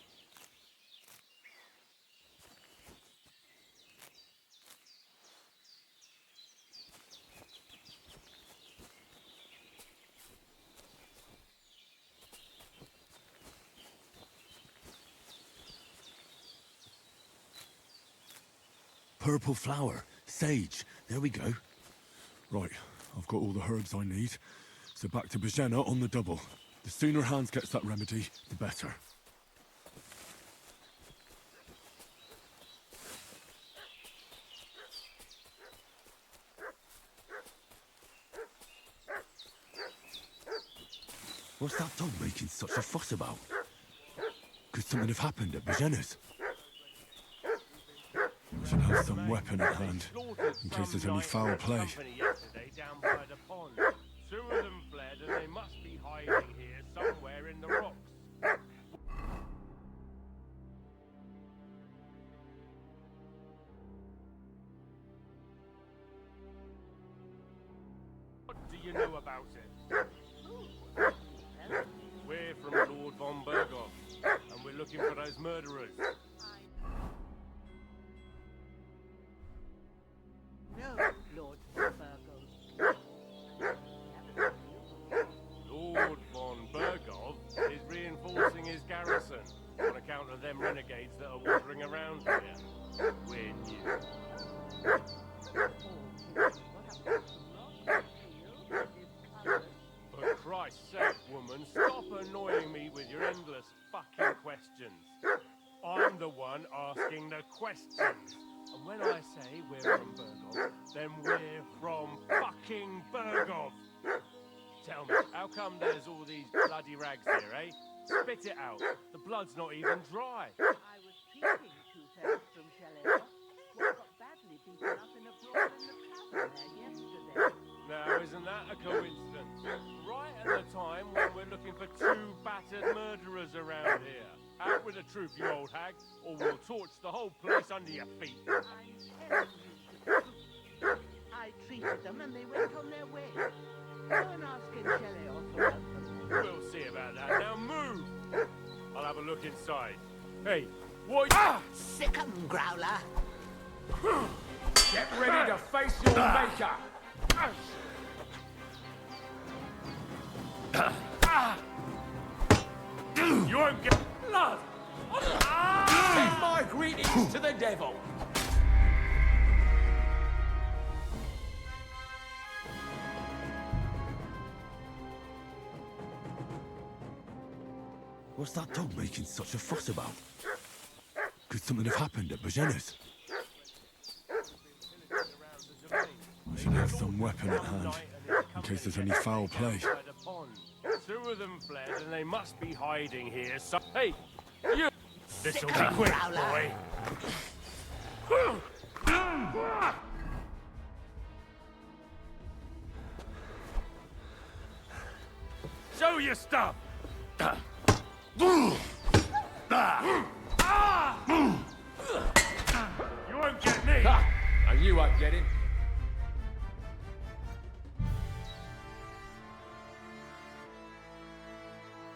[SPEAKER 19] Purple flower. Sage. There we go. Right. I've got all the herbs I need. So back to Bajena on the double. The sooner Hans gets that remedy, the better. What's that dog making such a fuss about? Could something have happened at Bajena's? I should have some weapon at hand, in case there's any foul play.
[SPEAKER 6] Yesterday down by the pond. Two of them fled and they must be hiding here somewhere in the rocks. What do you know about it? We're from Lord von Berghoff, and we're looking for those murderers.
[SPEAKER 21] No, Lord Virgo.
[SPEAKER 6] Lord von Berghoff is reinforcing his garrison on account of them renegades that are wandering around here. We're new. For Christ's sake, woman, stop annoying me with your endless fucking questions. I'm the one asking the questions. And when I say we're from Berghoff, then we're from fucking Berghoff. Tell me, how come there's all these bloody rags here, eh? Spit it out. The blood's not even dry.
[SPEAKER 21] I was treating two-thirds from Chalet. What got badly beaten up in a brawl in the tavern there yesterday.
[SPEAKER 6] Now, isn't that a coincidence? Right at the time when we're looking for two battered murderers around here. Out with the truth, you old hag, or we'll torch the whole place under your feet.
[SPEAKER 21] I'm telling you the truth. I treated them and they went on their way. Go and ask Chalet off about them.
[SPEAKER 6] We'll see about that. Now move! I'll have a look inside. Hey, what?
[SPEAKER 21] Sick 'em, Growler.
[SPEAKER 4] Get ready to face your maker.
[SPEAKER 6] You won't get
[SPEAKER 4] blood. Send my greetings to the devil.
[SPEAKER 19] What's that dog making such a fuss about? Could something have happened at Bajena's? I should have some weapon at hand, in case there's any foul play.
[SPEAKER 6] Two of them fled and they must be hiding here. So, hey, you! This'll be quick, boy. Show your stuff! You won't get me!
[SPEAKER 4] And you won't get him.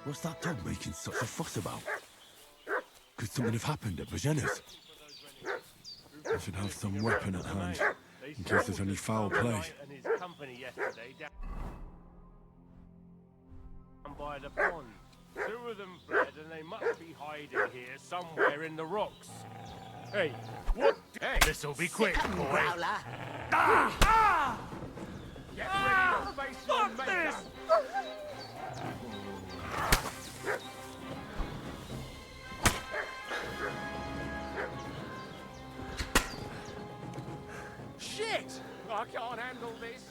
[SPEAKER 19] What's that dog making such a fuss about? Could something have happened at Bajena's? I should have some weapon at hand, in case there's any foul play.
[SPEAKER 6] And his company yesterday down by the pond. Two of them fled and they must be hiding here somewhere in the rocks. Hey, what? Hey, this'll be quick, boy.
[SPEAKER 21] Growler.
[SPEAKER 4] Get ready to face your maker. Shit! I can't handle this.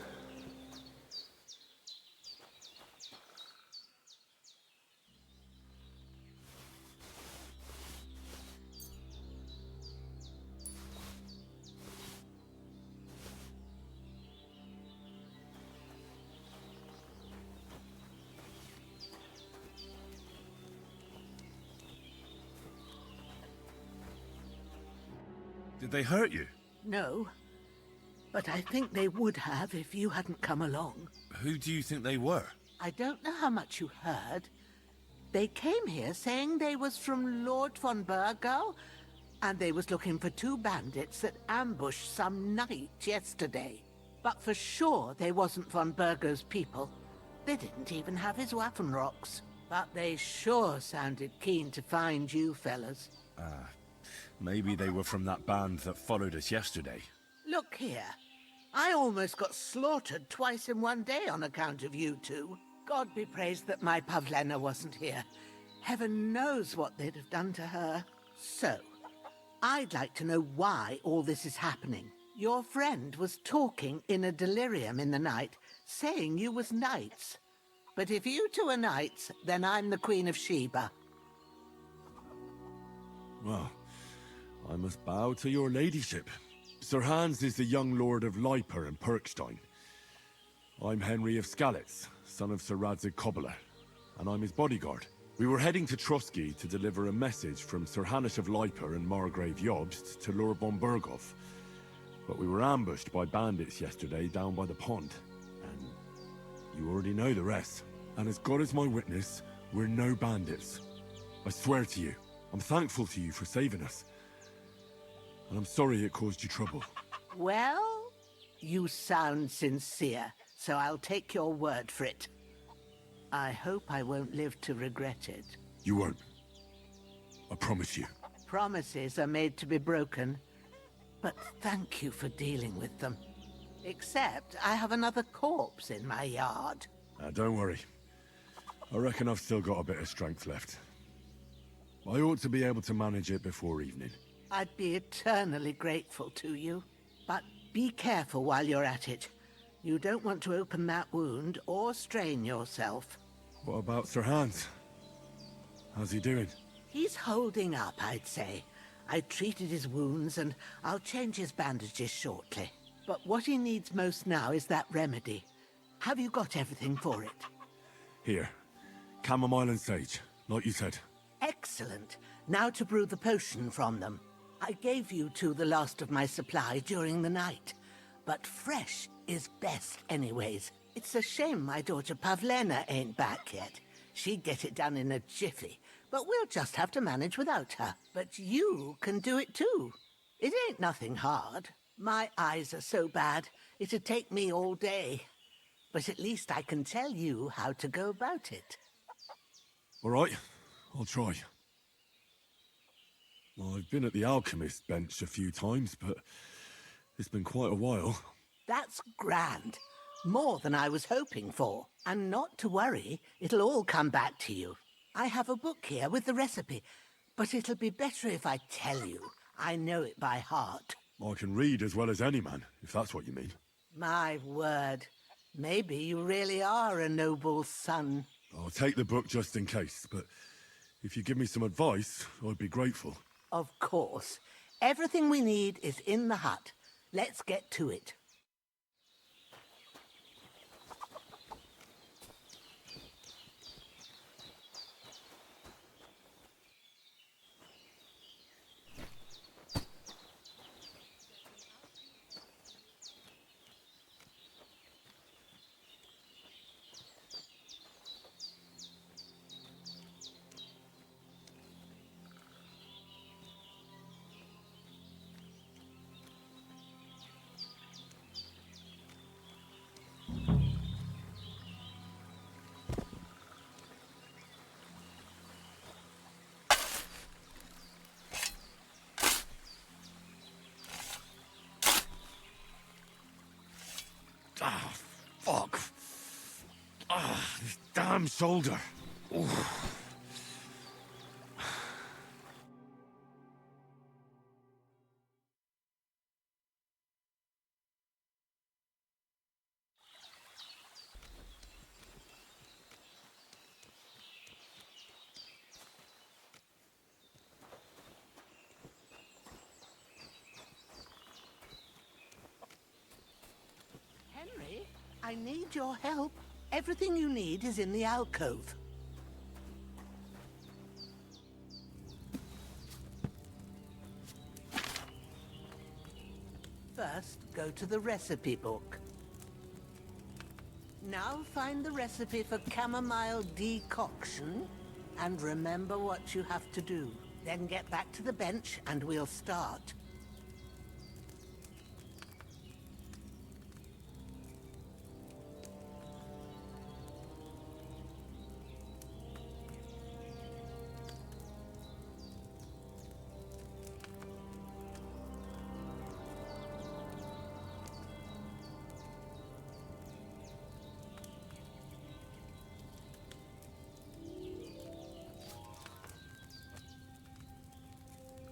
[SPEAKER 19] Did they hurt you?
[SPEAKER 21] No, but I think they would have if you hadn't come along.
[SPEAKER 19] Who do you think they were?
[SPEAKER 21] I don't know how much you heard. They came here saying they was from Lord von Burgo, and they was looking for 2 bandits that ambushed some knight yesterday. But for sure they wasn't von Burgo's people. They didn't even have his Waffenrocks. But they sure sounded keen to find you fellas.
[SPEAKER 19] Maybe they were from that band that followed us yesterday.
[SPEAKER 21] Look here. I almost got slaughtered twice in one day on account of you two. God be praised that my Pavlena wasn't here. Heaven knows what they'd have done to her. So, I'd like to know why all this is happening. Your friend was talking in a delirium in the night, saying you was knights. But if you two are knights, then I'm the Queen of Sheba.
[SPEAKER 19] Well, I must bow to your ladyship. Sir Hans is the young lord of Leiper and Perkstein. I'm Henry of Skalitz, son of Sir Radzig Cobbler, and I'm his bodyguard. We were heading to Trotsky to deliver a message from Sir Hanish of Leiper and Margrave Jobst to Lord von Burgov. But we were ambushed by bandits yesterday down by the pond, and you already know the rest. And as God is my witness, we're no bandits. I swear to you, I'm thankful to you for saving us. And I'm sorry it caused you trouble.
[SPEAKER 21] Well, you sound sincere, so I'll take your word for it. I hope I won't live to regret it.
[SPEAKER 19] You won't. I promise you.
[SPEAKER 21] Promises are made to be broken, but thank you for dealing with them. Except I have another corpse in my yard.
[SPEAKER 19] Don't worry. I reckon I've still got a bit of strength left. I ought to be able to manage it before evening.
[SPEAKER 21] I'd be eternally grateful to you. But be careful while you're at it. You don't want to open that wound or strain yourself.
[SPEAKER 19] What about Sir Hans? How's he doing?
[SPEAKER 21] He's holding up, I'd say. I treated his wounds and I'll change his bandages shortly. But what he needs most now is that remedy. Have you got everything for it?
[SPEAKER 19] Here. Chamomile and sage, like you said.
[SPEAKER 21] Excellent. Now to brew the potion from them. I gave you two the last of my supply during the night. But fresh is best anyways. It's a shame my daughter Pavlena ain't back yet. She'd get it done in a jiffy, but we'll just have to manage without her. But you can do it too. It ain't nothing hard. My eyes are so bad, it'd take me all day. But at least I can tell you how to go about it.
[SPEAKER 19] All right, I'll try. Well, I've been at the alchemist bench a few times, but it's been quite a while.
[SPEAKER 21] That's grand. More than I was hoping for. And not to worry, it'll all come back to you. I have a book here with the recipe, but it'll be better if I tell you. I know it by heart.
[SPEAKER 19] I can read as well as any man, if that's what you mean.
[SPEAKER 21] My word. Maybe you really are a noble son.
[SPEAKER 19] I'll take the book just in case, but if you give me some advice, I'd be grateful.
[SPEAKER 21] Of course. Everything we need is in the hut. Let's get to it.
[SPEAKER 19] Ah, fuck. Ah, this damn shoulder. Oof.
[SPEAKER 21] Henry, I need your help. Everything you need is in the alcove. First, go to the recipe book. Now find the recipe for chamomile decoction and remember what you have to do. Then get back to the bench and we'll start.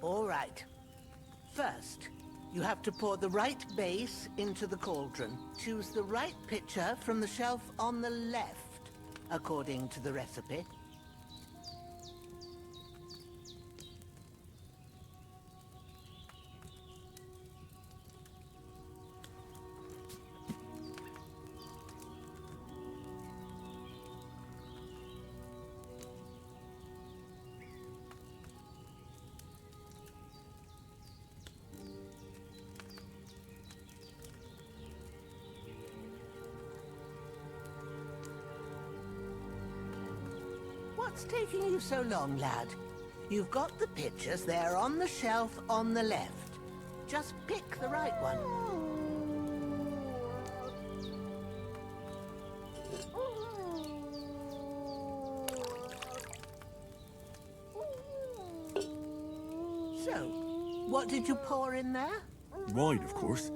[SPEAKER 21] All right. First, you have to pour the right base into the cauldron. Choose the right pitcher from the shelf on the left, according to the recipe. What's taking you so long, lad? You've got the pitchers there on the shelf on the left. Just pick the right one. So, what did you pour in there?
[SPEAKER 19] Wine, of course.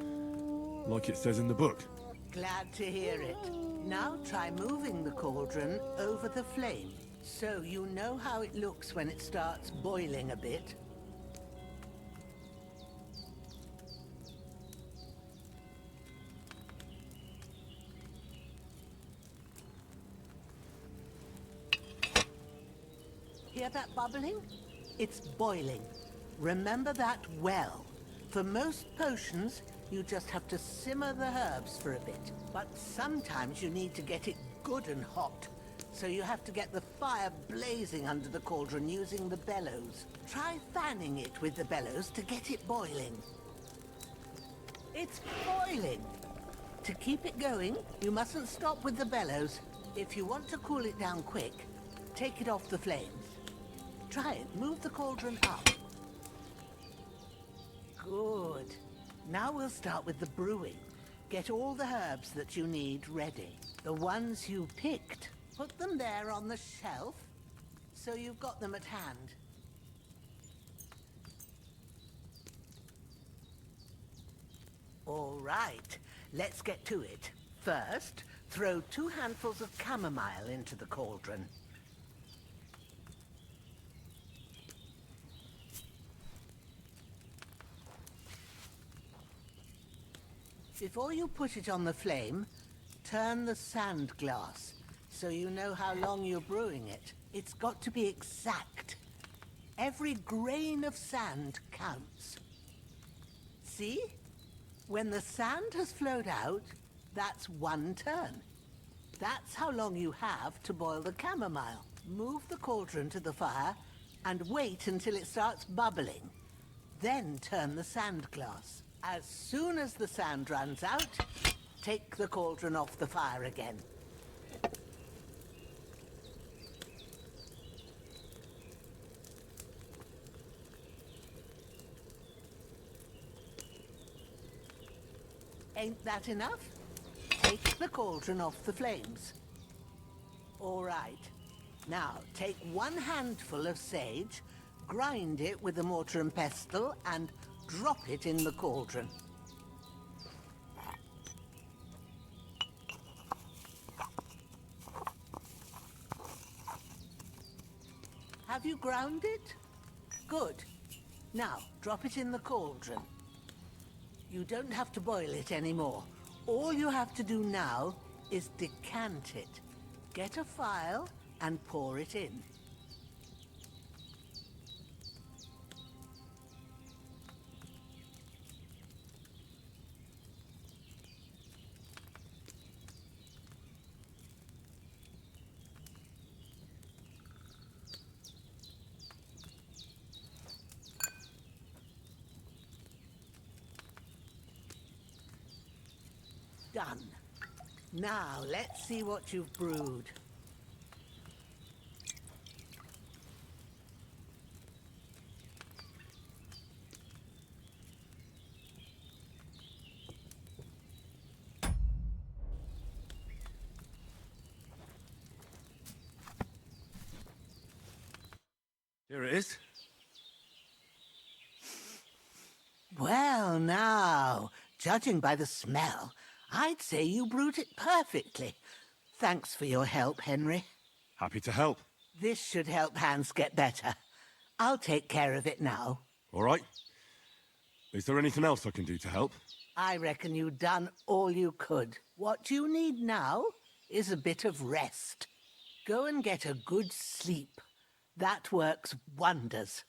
[SPEAKER 19] Like it says in the book.
[SPEAKER 21] Glad to hear it. Now try moving the cauldron over the flame, so you know how it looks when it starts boiling a bit. Hear that bubbling? It's boiling. Remember that well. For most potions, you just have to simmer the herbs for a bit. But sometimes you need to get it good and hot. So you have to get the fire blazing under the cauldron using the bellows. Try fanning it with the bellows to get it boiling. It's boiling! To keep it going, you mustn't stop with the bellows. If you want to cool it down quick, take it off the flames. Try it. Move the cauldron up. Good. Now we'll start with the brewing. Get all the herbs that you need ready. The ones you picked. Put them there on the shelf, so you've got them at hand. All right, let's get to it. First, throw 2 handfuls of chamomile into the cauldron. Before you put it on the flame, turn the sand glass, so you know how long you're brewing it. It's got to be exact. Every grain of sand counts. See? When the sand has flowed out, that's 1 turn. That's how long you have to boil the chamomile. Move the cauldron to the fire and wait until it starts bubbling. Then turn the sand glass. As soon as the sand runs out, take the cauldron off the fire again. Ain't that enough? Take the cauldron off the flames. All right. Now, take 1 handful of sage, grind it with a mortar and pestle, and drop it in the cauldron. Have you ground it? Good. Now, drop it in the cauldron. You don't have to boil it anymore. All you have to do now is decant it. Get a phial and pour it in. done. Now, let's see what you've brewed.
[SPEAKER 19] Here it is.
[SPEAKER 21] Well, now, judging by the smell, I'd say you brewed it perfectly. Thanks for your help, Henry.
[SPEAKER 19] Happy to help.
[SPEAKER 21] This should help Hans get better. I'll take care of it now.
[SPEAKER 19] All right. Is there anything else I can do to help?
[SPEAKER 21] I reckon you've done all you could. What you need now is a bit of rest. Go and get a good sleep. That works wonders.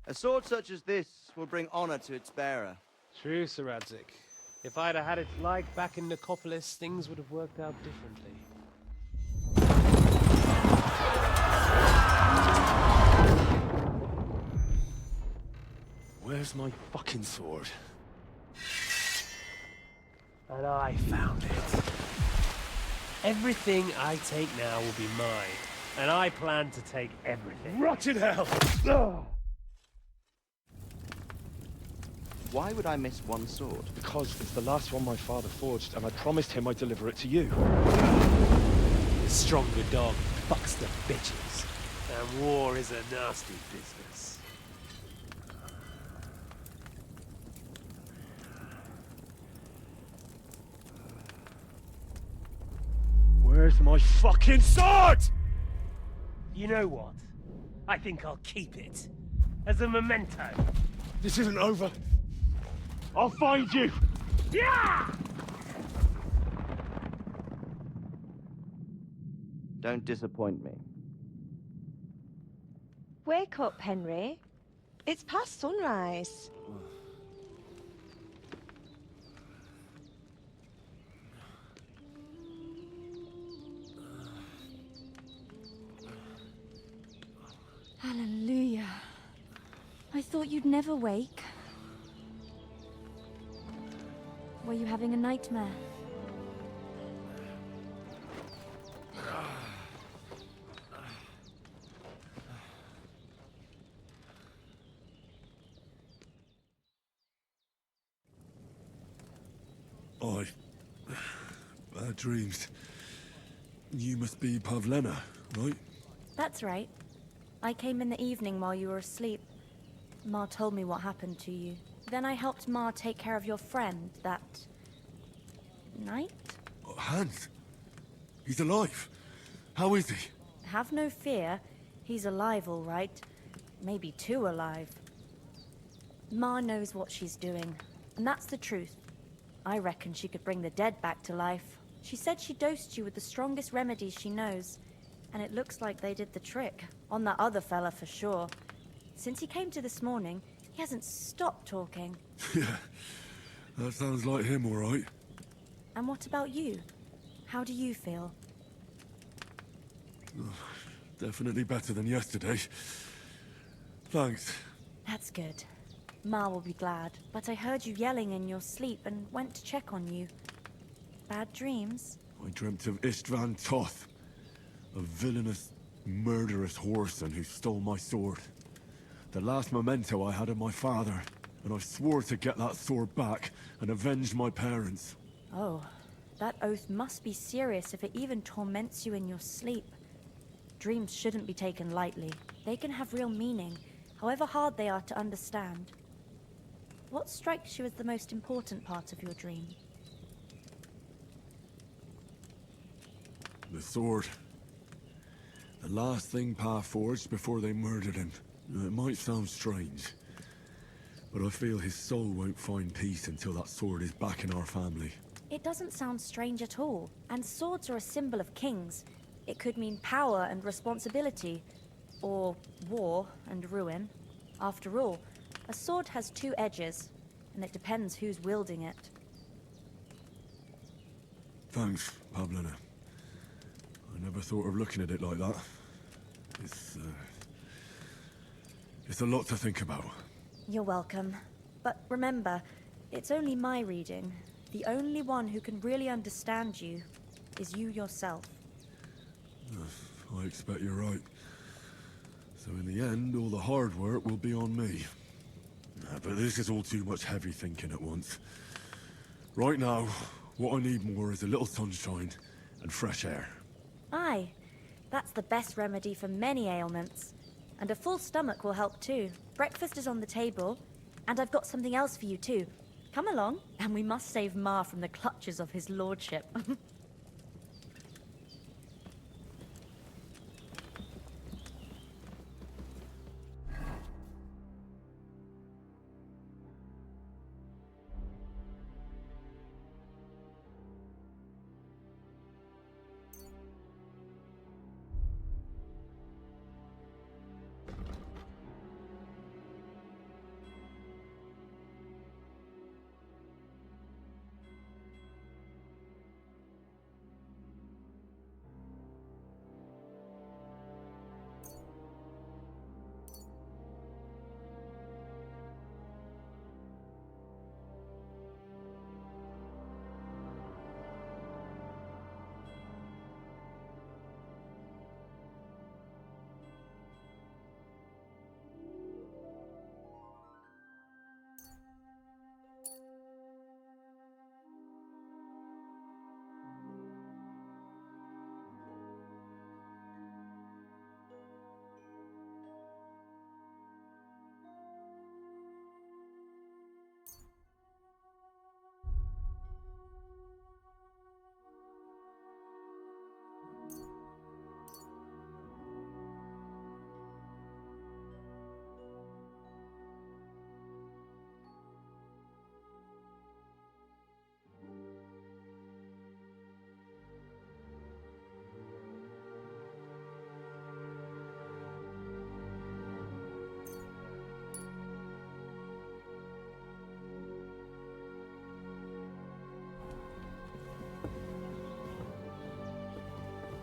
[SPEAKER 5] A sword such as this will bring honor to its bearer.
[SPEAKER 9] True, Sir Radzik. If I'd have had it like back in Nicopolis, things would have worked out differently.
[SPEAKER 19] Where's my fucking sword?
[SPEAKER 9] And I found it. Everything I take now will be mine, and I plan to take everything.
[SPEAKER 19] Rot in hell!
[SPEAKER 5] Why would I miss one sword?
[SPEAKER 19] Because it's the last one my father forged, and I promised him I'd deliver it to you.
[SPEAKER 9] The stronger dog fucks the bitches, and war is a nasty business.
[SPEAKER 19] Where's my fucking sword?
[SPEAKER 9] You know what? I think I'll keep it. As a memento.
[SPEAKER 19] This isn't over. I'll find you!
[SPEAKER 9] Yeah!
[SPEAKER 5] Don't disappoint me.
[SPEAKER 23] Wake up, Henry. It's past sunrise.
[SPEAKER 15] Hallelujah. I thought you'd never wake. Were you having a nightmare?
[SPEAKER 19] Bad dreams. You must be Pavlena, right?
[SPEAKER 15] That's right. I came in the evening while you were asleep. Ma told me what happened to you. Then I helped Ma take care of your friend that night?
[SPEAKER 19] Hans? He's alive. How is he?
[SPEAKER 15] Have no fear. He's alive, all right. Maybe too alive. Ma knows what she's doing, and that's the truth. I reckon she could bring the dead back to life. She said she dosed you with the strongest remedies she knows, and it looks like they did the trick. On that other fella for sure. Since he came to this morning, he hasn't stopped talking.
[SPEAKER 19] Yeah, that sounds like him, all right.
[SPEAKER 15] And what about you? How do you feel?
[SPEAKER 19] Definitely better than yesterday. Thanks.
[SPEAKER 15] That's good. Ma will be glad, but I heard you yelling in your sleep and went to check on you. Bad dreams?
[SPEAKER 19] I dreamt of Istvan Toth, a villainous, murderous whoreson who stole my sword. The last memento I had of my father, and I swore to get that sword back and avenge my parents.
[SPEAKER 15] Oh, that oath must be serious if it even torments you in your sleep. Dreams shouldn't be taken lightly. They can have real meaning, however hard they are to understand. What strikes you as the most important part of your dream?
[SPEAKER 19] The sword. The last thing Pa forged before they murdered him. It might sound strange, but I feel his soul won't find peace until that sword is back in our family.
[SPEAKER 15] It doesn't sound strange at all. And swords are a symbol of kings. It could mean power and responsibility, or war and ruin. After all, a sword has two edges, and it depends who's wielding it.
[SPEAKER 19] Thanks, Pablina. I never thought of looking at it like that. It's a lot to think about.
[SPEAKER 15] You're welcome. But remember, it's only my reading. The only one who can really understand you is you yourself.
[SPEAKER 19] I expect you're right. So in the end, all the hard work will be on me. But this is all too much heavy thinking at once. Right now, what I need more is a little sunshine and fresh air.
[SPEAKER 15] Aye, that's the best remedy for many ailments. And a full stomach will help too. Breakfast is on the table, and I've got something else for you too. Come along, and we must save Ma from the clutches of his lordship.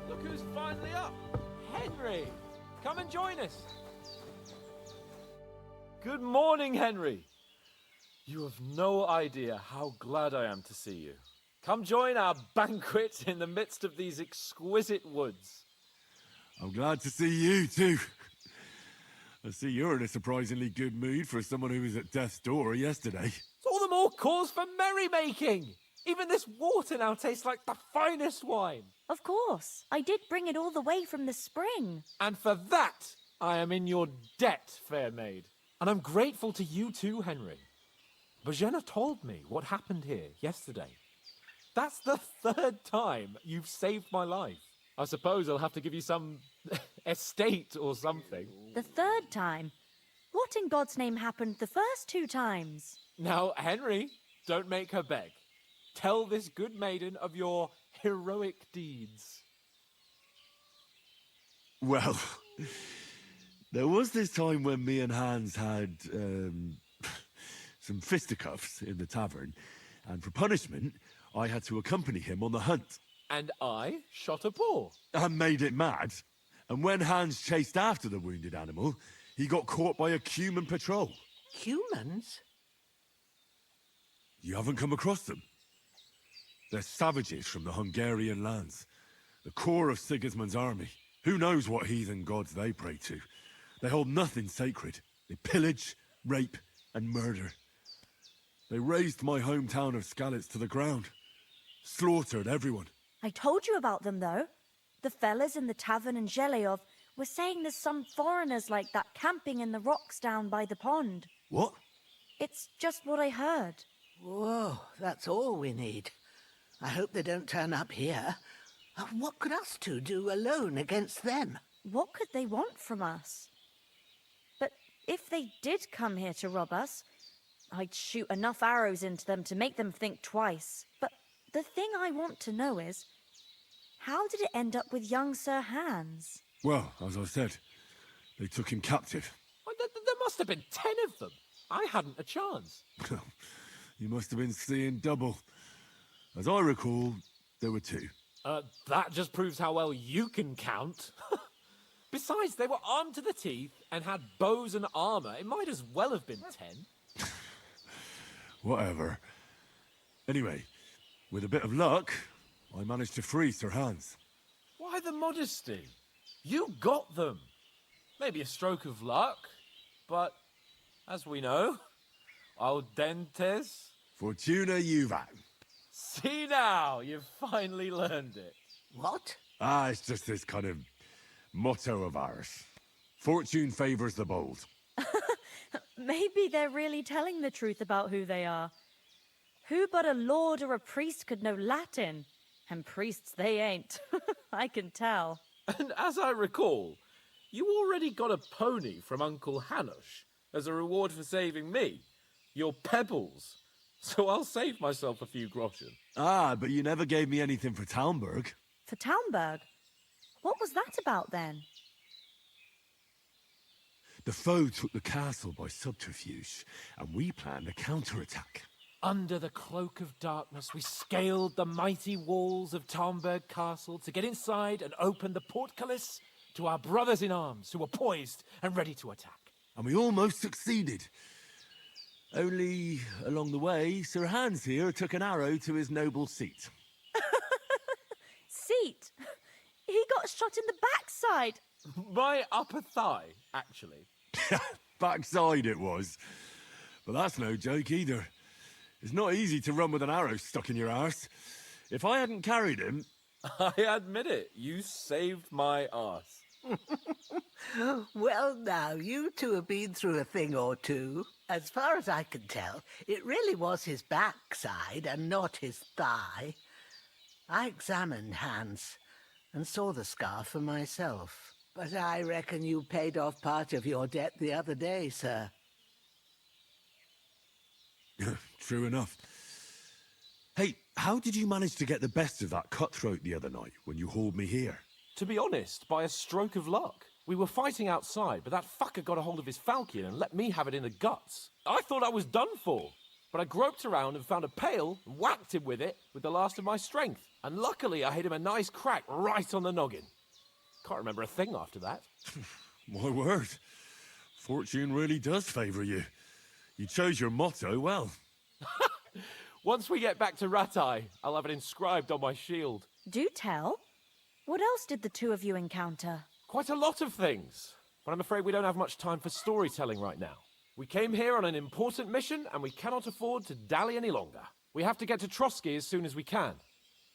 [SPEAKER 3] Look who's finally up! Henry! Come and join us! Good morning, Henry! You have no idea how glad I am to see you. Come join our banquet in the midst of these exquisite woods.
[SPEAKER 19] I'm glad to see you too. I see you're in a surprisingly good mood for someone who was at death's door yesterday.
[SPEAKER 3] It's all the more cause for merrymaking! Even this water now tastes like the finest wine.
[SPEAKER 15] Of course. I did bring it all the way from the spring.
[SPEAKER 3] And for that, I am in your debt, fair maid. And I'm grateful to you too, Henry. Bojena told me what happened here yesterday. That's the third time you've saved my life. I suppose I'll have to give you some estate or something.
[SPEAKER 15] The third time? What in God's name happened the first two times?
[SPEAKER 3] Now, Henry, don't make her beg. Tell this good maiden of your heroic deeds.
[SPEAKER 19] Well, there was this time when me and Hans had some fisticuffs in the tavern, and for punishment, I had to accompany him on the hunt.
[SPEAKER 3] And I shot a boar.
[SPEAKER 19] And made it mad. And when Hans chased after the wounded animal, he got caught by a human patrol.
[SPEAKER 21] Humans?
[SPEAKER 19] You haven't come across them? They're savages from the Hungarian lands. The core of Sigismund's army. Who knows what heathen gods they pray to? They hold nothing sacred. They pillage, rape, and murder. They razed my hometown of Skalitz to the ground. Slaughtered everyone.
[SPEAKER 15] I told you about them, though. The fellas in the tavern in Zheleyov were saying there's some foreigners like that camping in the rocks down by the pond.
[SPEAKER 19] What?
[SPEAKER 15] It's just what I heard.
[SPEAKER 21] Whoa, that's all we need. I hope they don't turn up here. What could us two do alone against them?
[SPEAKER 15] What could they want from us? But if they did come here to rob us, I'd shoot enough arrows into them to make them think twice. But the thing I want to know is, how did it end up with young Sir Hans?
[SPEAKER 19] Well, as I said, they took him captive.
[SPEAKER 7] Well, there must have been 10 of them. I hadn't a chance.
[SPEAKER 19] You must have been seeing double. As I recall, there were 2.
[SPEAKER 7] That just proves how well you can count. Besides, they were armed to the teeth and had bows and armor. It might as well have been 10.
[SPEAKER 19] Whatever. Anyway, with a bit of luck, I managed to free Sir Hans.
[SPEAKER 7] Why the modesty? You got them. Maybe a stroke of luck, but as we know, al dentes.
[SPEAKER 19] Fortuna juvat.
[SPEAKER 7] See now, you've finally learned it.
[SPEAKER 21] What?
[SPEAKER 19] It's just this kind of motto of ours. Fortune favors the bold.
[SPEAKER 15] Maybe they're really telling the truth about who they are. Who but a lord or a priest could know Latin? And priests they ain't. I can tell.
[SPEAKER 7] And as I recall, you already got a pony from Uncle Hanush as a reward for saving me. Your pebbles. So I'll save myself a few groschen.
[SPEAKER 19] But you never gave me anything for Talmberg.
[SPEAKER 15] For Talmberg? What was that about then?
[SPEAKER 19] The foe took the castle by subterfuge, and we planned a counterattack.
[SPEAKER 7] Under the cloak of darkness, we scaled the mighty walls of Talmberg Castle to get inside and open the portcullis to our brothers in arms who were poised and ready to attack.
[SPEAKER 19] And we almost succeeded. Only, along the way, Sir Hans here took an arrow to his noble seat.
[SPEAKER 15] Seat? He got shot in the backside.
[SPEAKER 7] My upper thigh, actually.
[SPEAKER 19] Backside it was. But that's no joke either. It's not easy to run with an arrow stuck in your arse. If I hadn't carried him...
[SPEAKER 7] I admit it, you saved my arse.
[SPEAKER 21] Well, now, you two have been through a thing or two. As far as I can tell, it really was his backside and not his thigh. I examined Hans and saw the scar for myself. But I reckon you paid off part of your debt the other day, sir.
[SPEAKER 19] True enough. Hey, how did you manage to get the best of that cutthroat the other night when you hauled me here?
[SPEAKER 7] To be honest, by a stroke of luck. We were fighting outside, but that fucker got a hold of his falchion and let me have it in the guts. I thought I was done for, but I groped around and found a pail and whacked him with it with the last of my strength. And luckily, I hit him a nice crack right on the noggin. Can't remember a thing after that.
[SPEAKER 19] My word. Fortune really does favour you. You chose your motto well.
[SPEAKER 7] Once we get back to Rattay, I'll have it inscribed on my shield.
[SPEAKER 15] Do tell. What else did the two of you encounter?
[SPEAKER 7] Quite a lot of things, but I'm afraid we don't have much time for storytelling right now. We came here on an important mission, and we cannot afford to dally any longer. We have to get to Trotsky as soon as we can.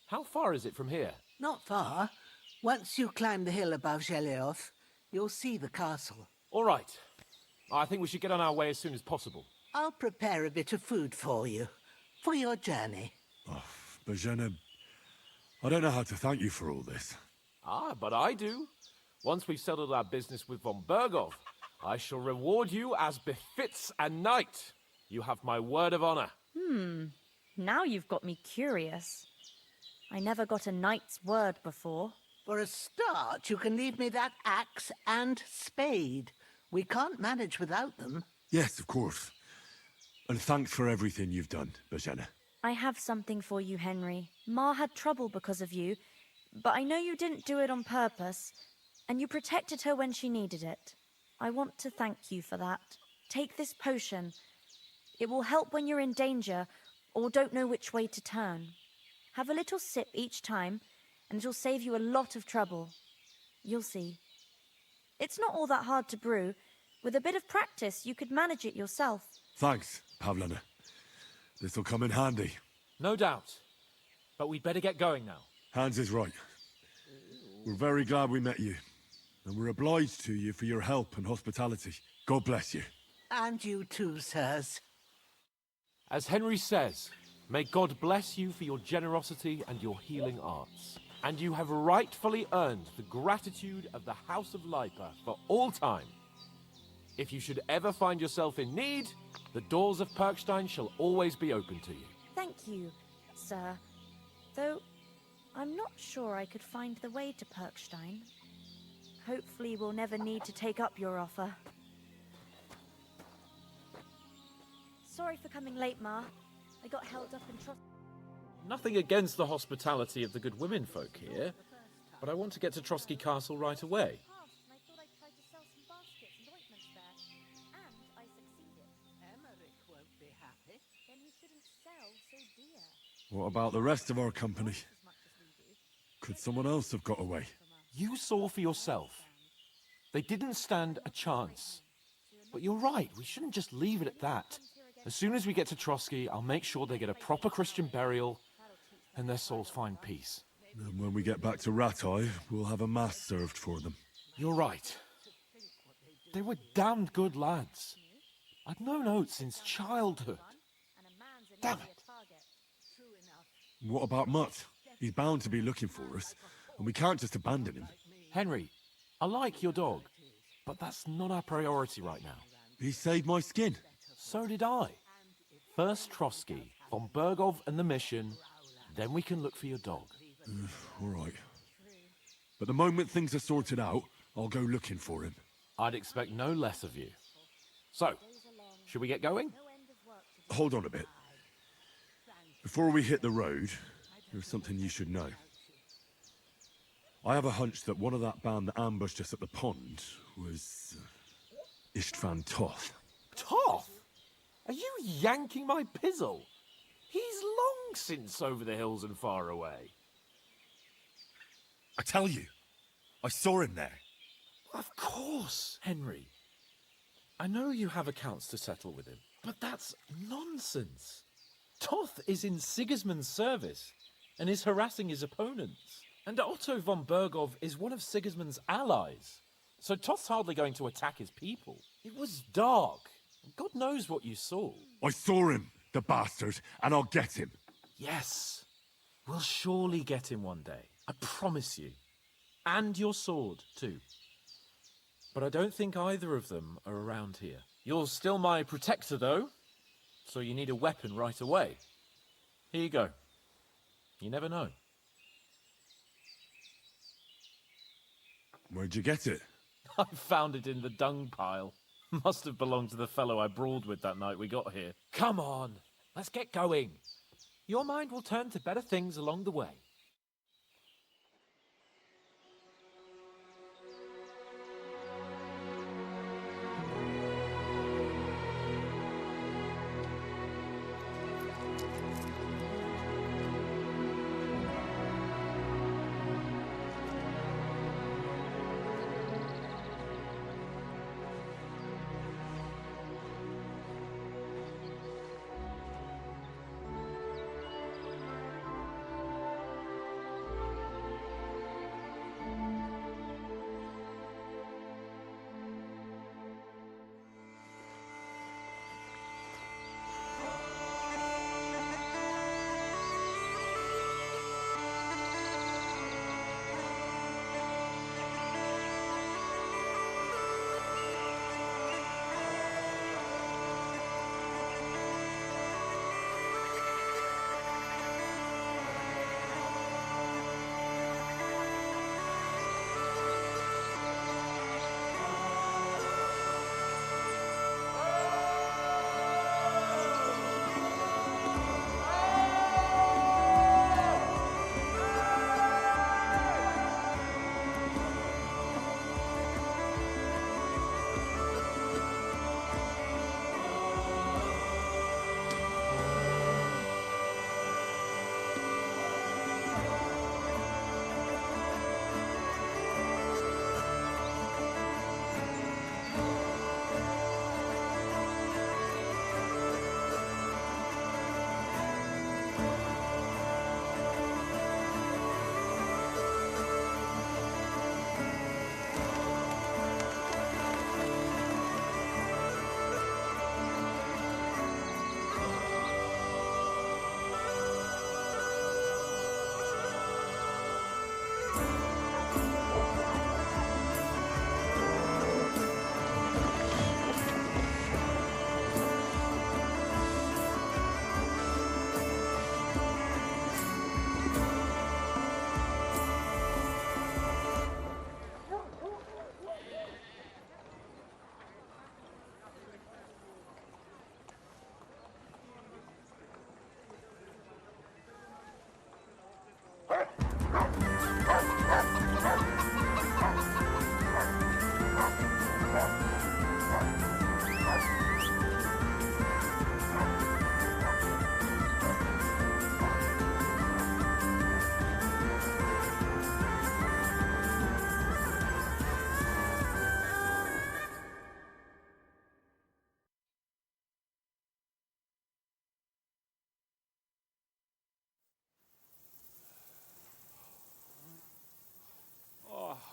[SPEAKER 7] How far is it from here?
[SPEAKER 21] Not far. Once you climb the hill above Zhelioth, you'll see the castle.
[SPEAKER 7] All right. I think we should get on our way as soon as possible.
[SPEAKER 21] I'll prepare a bit of food for you, for your journey.
[SPEAKER 19] Bozhena, I don't know how to thank you for all this.
[SPEAKER 7] But I do. Once we've settled our business with von Bergov, I shall reward you as befits a knight. You have my word of honor.
[SPEAKER 15] Now you've got me curious. I never got a knight's word before.
[SPEAKER 21] For a start, you can leave me that axe and spade. We can't manage without them.
[SPEAKER 19] Yes, of course. And thanks for everything you've done, Bozhena.
[SPEAKER 15] I have something for you, Henry. Ma had trouble because of you, but I know you didn't do it on purpose, and you protected her when she needed it. I want to thank you for that. Take this potion. It will help when you're in danger or don't know which way to turn. Have a little sip each time, and it'll save you a lot of trouble. You'll see. It's not all that hard to brew. With a bit of practice, you could manage it yourself.
[SPEAKER 19] Thanks, Pavlana. This'll come in handy.
[SPEAKER 7] No doubt. But we'd better get going now.
[SPEAKER 19] Hans is right. We're very glad we met you. And we're obliged to you for your help and hospitality. God bless you.
[SPEAKER 21] And you too, sirs.
[SPEAKER 7] As Henry says, may God bless you for your generosity and your healing arts. And you have rightfully earned the gratitude of the House of Lipa for all time. If you should ever find yourself in need, the doors of Perkstein shall always be open to you.
[SPEAKER 15] Thank you, sir. Though, I'm not sure I could find the way to Perkstein. Hopefully we'll never need to take up your offer. Sorry for coming late, Ma. I got held up in trust.
[SPEAKER 3] Nothing against the hospitality of the good women folk here, but I want to get to Trotsky Castle right away.
[SPEAKER 19] What about the rest of our company? Could someone else have got away?
[SPEAKER 7] You saw for yourself. They didn't stand a chance. But you're right, we shouldn't just leave it at that. As soon as we get to Trotsky, I'll make sure they get a proper Christian burial and their souls find peace.
[SPEAKER 19] And when we get back to Rattay, we'll have a mass served for them.
[SPEAKER 7] You're right. They were damned good lads. I've known Oates since childhood. Damn it.
[SPEAKER 19] What about Mutt? He's bound to be looking for us, and we can't just abandon him.
[SPEAKER 7] Henry, I like your dog, but that's not our priority right now.
[SPEAKER 19] He saved my skin.
[SPEAKER 7] So did I. First Trotsky, von Bergov and the mission, then we can look for your dog.
[SPEAKER 19] All right. But the moment things are sorted out, I'll go looking for him.
[SPEAKER 7] I'd expect no less of you. So, should we get going?
[SPEAKER 19] Hold on a bit. Before we hit the road, there's something you should know. I have a hunch that one of that band that ambushed us at the pond was Istvan Toth.
[SPEAKER 7] Toth? Are you yanking my pizzle? He's long since over the hills and far away.
[SPEAKER 19] I tell you, I saw him there.
[SPEAKER 7] Of course, Henry. I know you have accounts to settle with him, but that's nonsense. Toth is in Sigismund's service and is harassing his opponents. And Otto von Bergov is one of Sigismund's allies. So Toth's hardly going to attack his people. It was dark. God knows what you saw.
[SPEAKER 19] I saw him, the bastard, and I'll get him.
[SPEAKER 3] Yes. We'll surely get him one day. I promise you. And your sword, too. But I don't think either of them are around here. You're still my protector, though. So you need a weapon right away. Here you go. You never know.
[SPEAKER 19] Where'd you get it?
[SPEAKER 3] I found it in the dung pile. Must have belonged to the fellow I brawled with that night we got here. Come on, let's get going. Your mind will turn to better things along the way.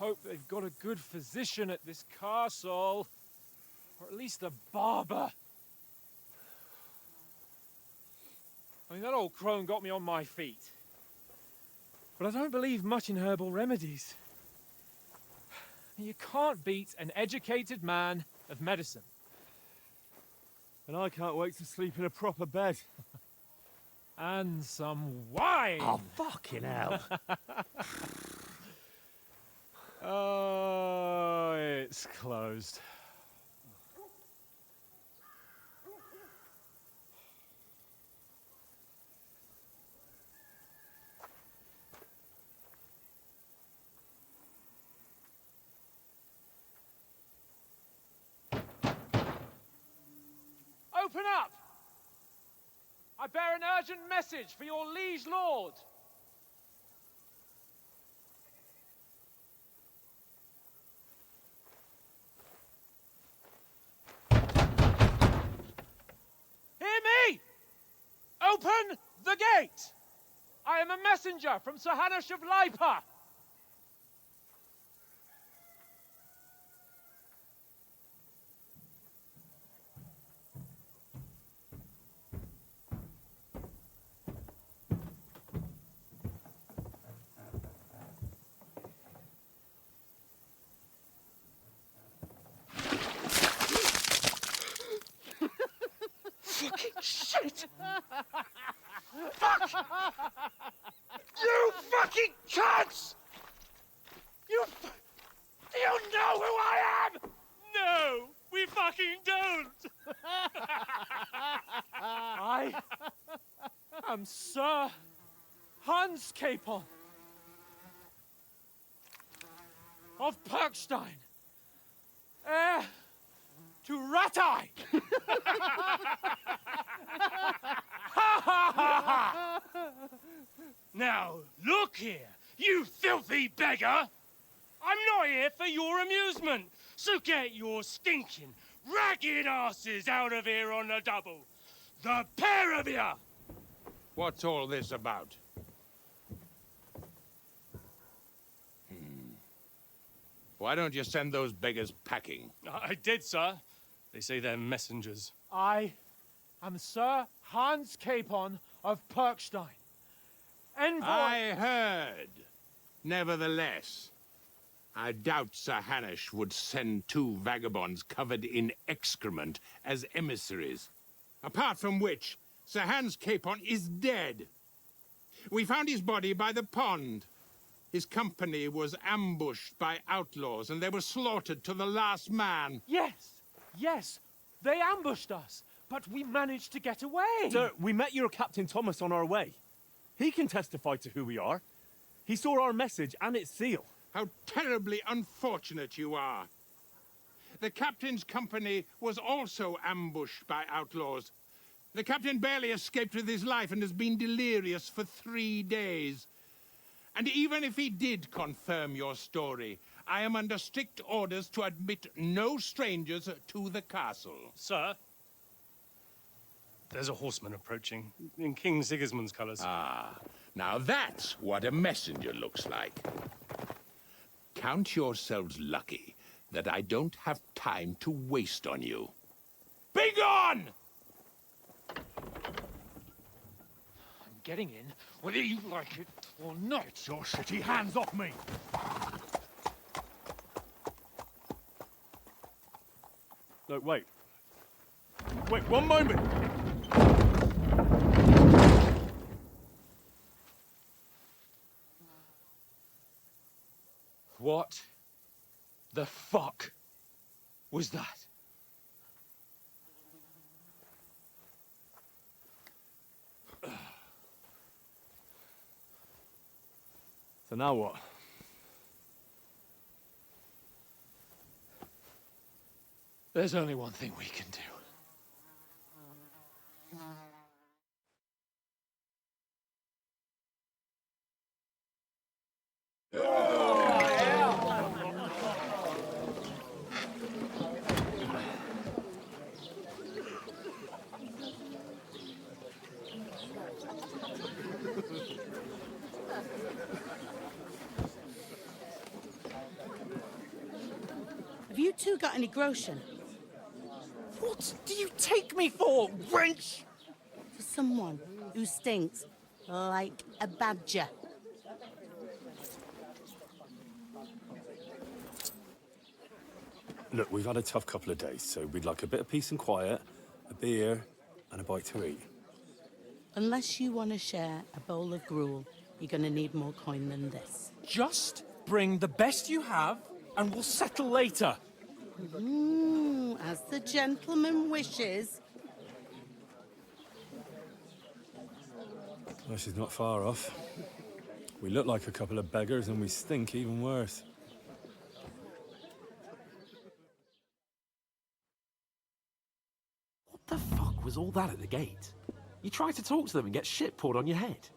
[SPEAKER 3] hope they've got a good physician at this castle. Or at least a barber. I mean, that old crone got me on my feet. But I don't believe much in herbal remedies. You can't beat an educated man of medicine.
[SPEAKER 6] And I can't wait to sleep in a proper bed.
[SPEAKER 3] And some wine!
[SPEAKER 9] Oh, fucking hell.
[SPEAKER 3] Oh, it's closed. Open up! I bear an urgent message for your liege lord. Hear me! Open the gate! I am a messenger from Sir Hanush of Lipa.
[SPEAKER 4] Fucking shit! Fuck! You fucking cunts! Do you know who I am?
[SPEAKER 3] No, we fucking don't! I am Sir Hans Capon of Perkstein, heir to Ratai!
[SPEAKER 4] Now, look here, you filthy beggar! I'm not here for your amusement, so get your stinking, ragged asses out of here on the double. The pair of you!
[SPEAKER 18] What's all this about? Why don't you send those beggars packing?
[SPEAKER 4] I did, sir. They say they're messengers.
[SPEAKER 3] I am Sir Hans Capon of Perkstein. Envoy...
[SPEAKER 18] I heard. Nevertheless, I doubt Sir Hanush would send two vagabonds covered in excrement as emissaries. Apart from which, Sir Hans Capon is dead. We found his body by the pond. His company was ambushed by outlaws, and they were slaughtered to the last man.
[SPEAKER 3] Yes, they ambushed us, but we managed to get away.
[SPEAKER 6] Sir, we met your Captain Thomas on our way. He can testify to who we are. He saw our message and its seal.
[SPEAKER 18] How terribly unfortunate you are. The captain's company was also ambushed by outlaws. The captain barely escaped with his life and has been delirious for 3 days. And even if he did confirm your story, I am under strict orders to admit no strangers to the castle.
[SPEAKER 4] Sir, there's a horseman approaching, in King Sigismund's colours.
[SPEAKER 18] Ah, now that's what a messenger looks like. Count yourselves lucky that I don't have time to waste on you. Be gone!
[SPEAKER 3] I'm getting in, whether you like it or not.
[SPEAKER 4] Get your shitty hands off me!
[SPEAKER 6] No, wait. Wait, one moment!
[SPEAKER 3] What the fuck was that?
[SPEAKER 6] So now what?
[SPEAKER 3] There's only one thing we can do.
[SPEAKER 8] two got any groschen?
[SPEAKER 3] What do you take me for, wench?
[SPEAKER 8] For someone who stinks like a badger.
[SPEAKER 19] Look, we've had a tough couple of days, so we'd like a bit of peace and quiet, a beer, and a bite to eat.
[SPEAKER 8] Unless you want to share a bowl of gruel, you're going to need more coin than this.
[SPEAKER 3] Just bring the best you have, and we'll settle later.
[SPEAKER 8] As the gentleman wishes.
[SPEAKER 19] Well, she's not far off. We look like a couple of beggars, and we stink even worse.
[SPEAKER 7] What the fuck was all that at the gate? You try to talk to them and get shit poured on your head.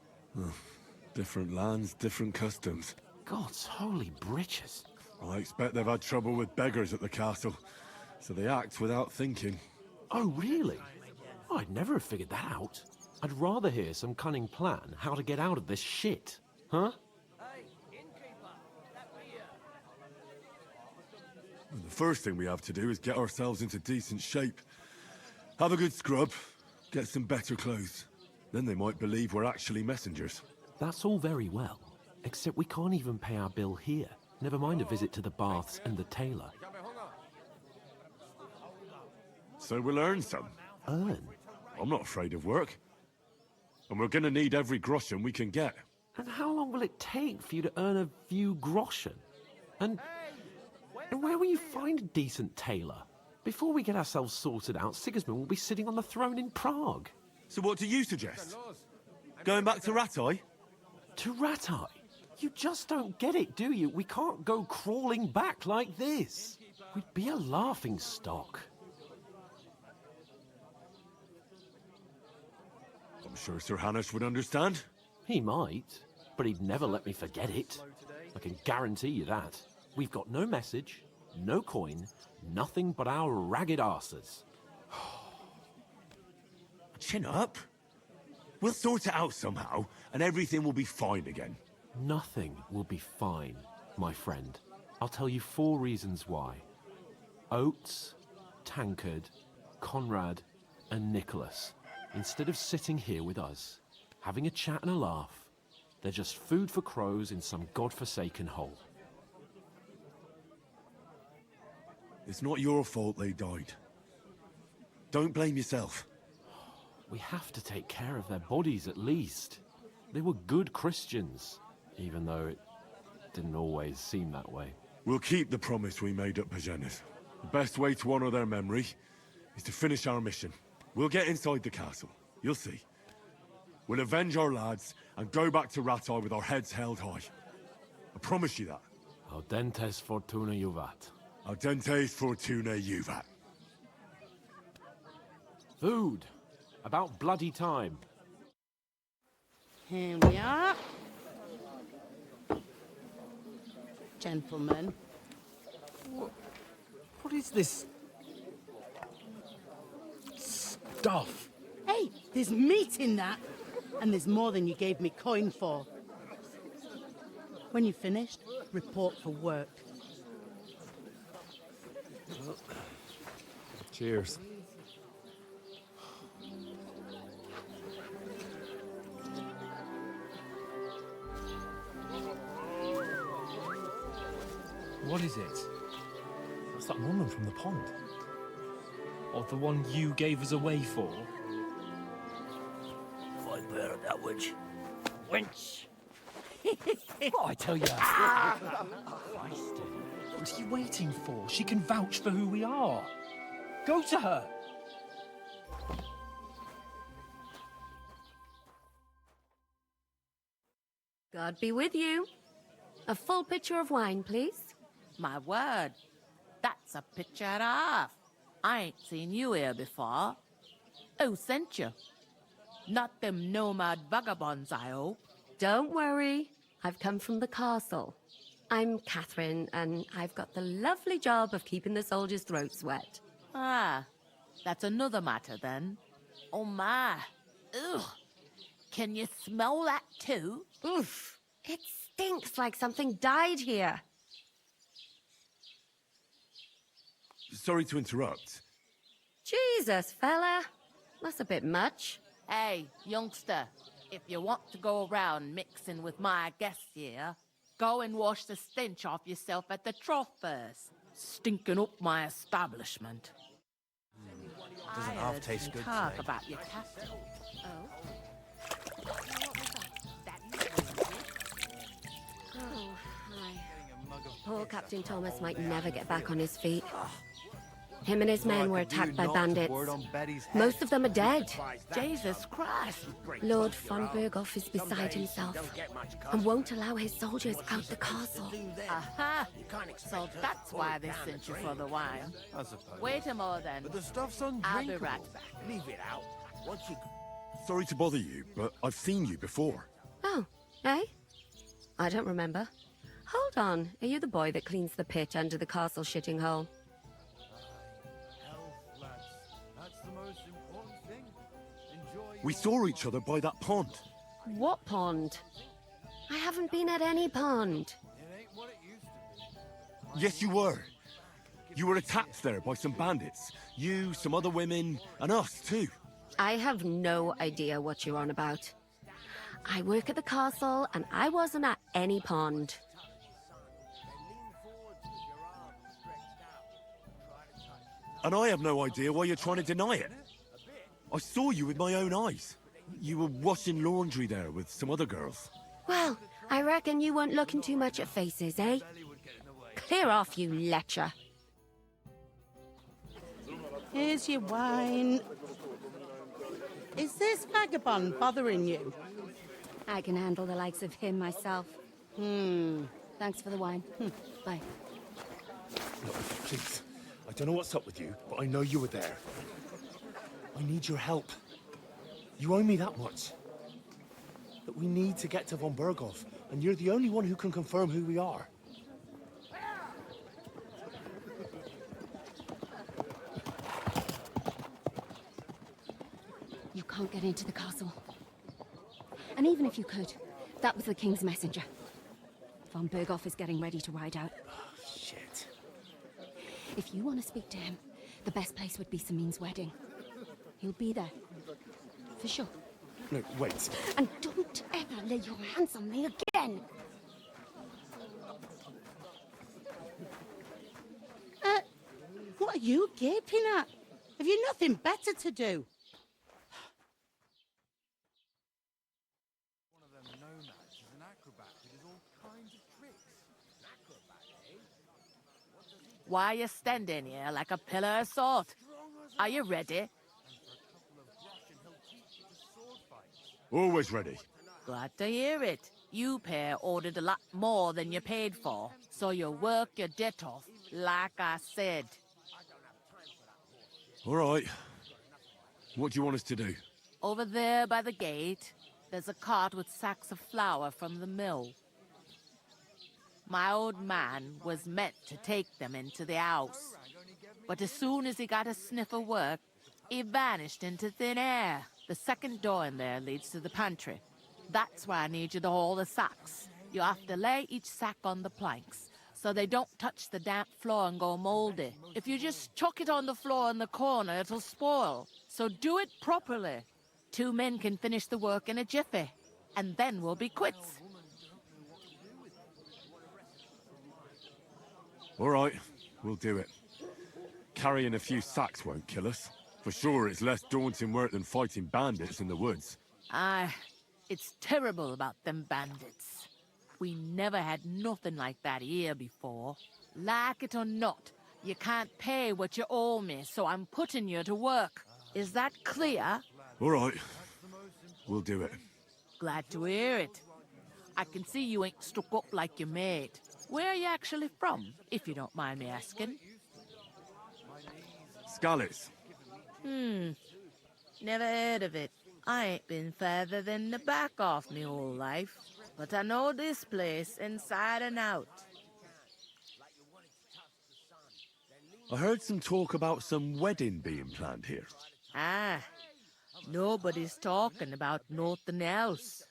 [SPEAKER 19] Different lands, different customs.
[SPEAKER 7] God's holy britches.
[SPEAKER 19] I expect they've had trouble with beggars at the castle, so they act without thinking.
[SPEAKER 7] Oh, really? I'd never have figured that out. I'd rather hear some cunning plan how to get out of this shit. Huh?
[SPEAKER 19] And the first thing we have to do is get ourselves into decent shape. Have a good scrub, get some better clothes. Then they might believe we're actually messengers.
[SPEAKER 7] That's all very well, except we can't even pay our bill here. Never mind a visit to the baths and the tailor.
[SPEAKER 19] So we'll earn some.
[SPEAKER 7] Earn?
[SPEAKER 19] I'm not afraid of work. And we're gonna need every groschen we can get.
[SPEAKER 7] And how long will it take for you to earn a few groschen? And where will you find a decent tailor? Before we get ourselves sorted out, Sigismund will be sitting on the throne in Prague.
[SPEAKER 11] So what do you suggest? Going back to Rattay?
[SPEAKER 7] To Rattay? You just don't get it, do you? We can't go crawling back like this. We'd be a laughing stock.
[SPEAKER 19] I'm sure Sir Hanush would understand.
[SPEAKER 7] He might, but he'd never let me forget it. I can guarantee you that. We've got no message, no coin, nothing but our ragged arses.
[SPEAKER 11] Chin up. We'll sort it out somehow, and everything will be fine again.
[SPEAKER 7] Nothing will be fine, my friend. I'll tell you 4 reasons why. Oates, Tankard, Conrad, and Nicholas, instead of sitting here with us, having a chat and a laugh, they're just food for crows in some godforsaken hole.
[SPEAKER 19] It's not your fault they died. Don't blame yourself.
[SPEAKER 7] We have to take care of their bodies at least. They were good Christians, even though it didn't always seem that way.
[SPEAKER 19] We'll keep the promise we made at Pagenis. The best way to honor their memory is to finish our mission. We'll get inside the castle. You'll see. We'll avenge our lads and go back to Rattay with our heads held high. I promise you that.
[SPEAKER 7] Audentes fortuna juvat.
[SPEAKER 19] Audentes fortuna juvat.
[SPEAKER 7] Food. About bloody time.
[SPEAKER 8] Here we are. Gentlemen.
[SPEAKER 3] What is this stuff?
[SPEAKER 8] Hey, there's meat in that. And there's more than you gave me coin for. When you're finished, report for work.
[SPEAKER 19] Cheers.
[SPEAKER 2] What is it? What's that woman from the pond? Or the one you gave us away for?
[SPEAKER 12] Find bear at that witch. Wench!
[SPEAKER 2] Oh, I tell you. Christ. What are you waiting for? She can vouch for who we are. Go to her.
[SPEAKER 13] God be with you. A full pitcher of wine, please.
[SPEAKER 14] My word, that's a picture and a half. I ain't seen you here before. Who sent you? Not them nomad vagabonds, I hope.
[SPEAKER 13] Don't worry. I've come from the castle. I'm Catherine, and I've got the lovely job of keeping the soldiers' throats wet.
[SPEAKER 14] Ah, that's another matter then. Oh my. Ugh. Can you smell that too?
[SPEAKER 13] Oof. It stinks like something died here.
[SPEAKER 19] Sorry to interrupt.
[SPEAKER 13] Jesus, fella. That's a bit much.
[SPEAKER 14] Hey, youngster, if you want to go around mixing with my guests here, go and wash the stench off yourself at the trough first. Stinking up my establishment.
[SPEAKER 9] Doesn't half taste good
[SPEAKER 14] Talk
[SPEAKER 9] today.
[SPEAKER 14] about your captain.
[SPEAKER 13] Oh, hi. Poor Captain Thomas might never get back on his feet. Him and his men were attacked by bandits. Most of them are dead.
[SPEAKER 14] Jesus Christ!
[SPEAKER 13] Lord von Berghoff is beside himself and won't allow his soldiers out the castle.
[SPEAKER 14] Aha! So that's why they sent you for the wine.
[SPEAKER 9] I suppose.
[SPEAKER 14] Wait a more then.
[SPEAKER 9] But the stuff's
[SPEAKER 14] I'll be
[SPEAKER 9] undrinkable.
[SPEAKER 14] right back.
[SPEAKER 9] Leave it out. Once you...
[SPEAKER 19] Sorry to bother you, but I've seen you before.
[SPEAKER 13] Oh, eh? I don't remember. Hold on, are you the boy that cleans the pit under the castle shitting hole?
[SPEAKER 9] That's the most important thing. Enjoy.
[SPEAKER 19] We saw each other by that pond.
[SPEAKER 13] What pond? I haven't been at any pond.
[SPEAKER 9] It ain't what it used to be.
[SPEAKER 19] Yes, you were. You were attacked there by some bandits. You, some other women, and us too.
[SPEAKER 13] I have no idea what you're on about. I work at the castle, and I wasn't at any pond.
[SPEAKER 19] And I have no idea why you're trying to deny it. I saw you with my own eyes. You were washing laundry there with some other girls.
[SPEAKER 13] Well, I reckon you weren't looking too much at faces, eh? Clear off, you lecher.
[SPEAKER 8] Here's your wine. Is this vagabond bothering you?
[SPEAKER 13] I can handle the likes of him myself. Thanks for the wine. Bye.
[SPEAKER 6] Look, please. I don't know what's up with you, but I know you were there. I need your help. You owe me that much. That we need to get to von Berghoff, and you're the only one who can confirm who we are.
[SPEAKER 13] You can't get into the castle. And even if you could, that was the king's messenger. Von Berghoff is getting ready to ride out.
[SPEAKER 6] Shit.
[SPEAKER 13] If you want to speak to him, the best place would be Samin's wedding. He'll be there. For sure.
[SPEAKER 6] No, wait.
[SPEAKER 13] And don't ever lay your hands on me again!
[SPEAKER 8] What are you gaping at? Have you nothing better to do?
[SPEAKER 9] One of them nomads is an acrobat who does all kinds of tricks. An acrobat, eh?
[SPEAKER 14] Why you standing here like a pillar of salt? Are you ready?
[SPEAKER 19] Always ready.
[SPEAKER 14] Glad to hear it. You pair ordered a lot more than you paid for, so you work your debt off, like I said.
[SPEAKER 19] All right. What do you want us to do?
[SPEAKER 14] Over there by the gate, there's a cart with sacks of flour from the mill. My old man was meant to take them into the house, but as soon as he got a sniff of work, he vanished into thin air. The second door in there leads to the pantry. That's where I need you to haul the sacks. You have to lay each sack on the planks, so they don't touch the damp floor and go moldy. If you just chuck it on the floor in the corner, it'll spoil. So do it properly. 2 men can finish the work in a jiffy, and then we'll be quits.
[SPEAKER 19] All right, we'll do it. Carrying a few sacks won't kill us. For sure, it's less daunting work than fighting bandits in the woods.
[SPEAKER 14] Aye, it's terrible about them bandits. We never had nothing like that here before. Like it or not, you can't pay what you owe me, so I'm putting you to work. Is that clear?
[SPEAKER 19] All right, we'll do it.
[SPEAKER 14] Glad to hear it. I can see you ain't stuck up like your mate. Where are you actually from, if you don't mind me asking?
[SPEAKER 19] Scallies.
[SPEAKER 14] Never heard of it. I ain't been further than the back off me whole life, but I know this place inside and out.
[SPEAKER 19] I heard some talk about some wedding being planned here.
[SPEAKER 14] Ah, nobody's talking about nothing else.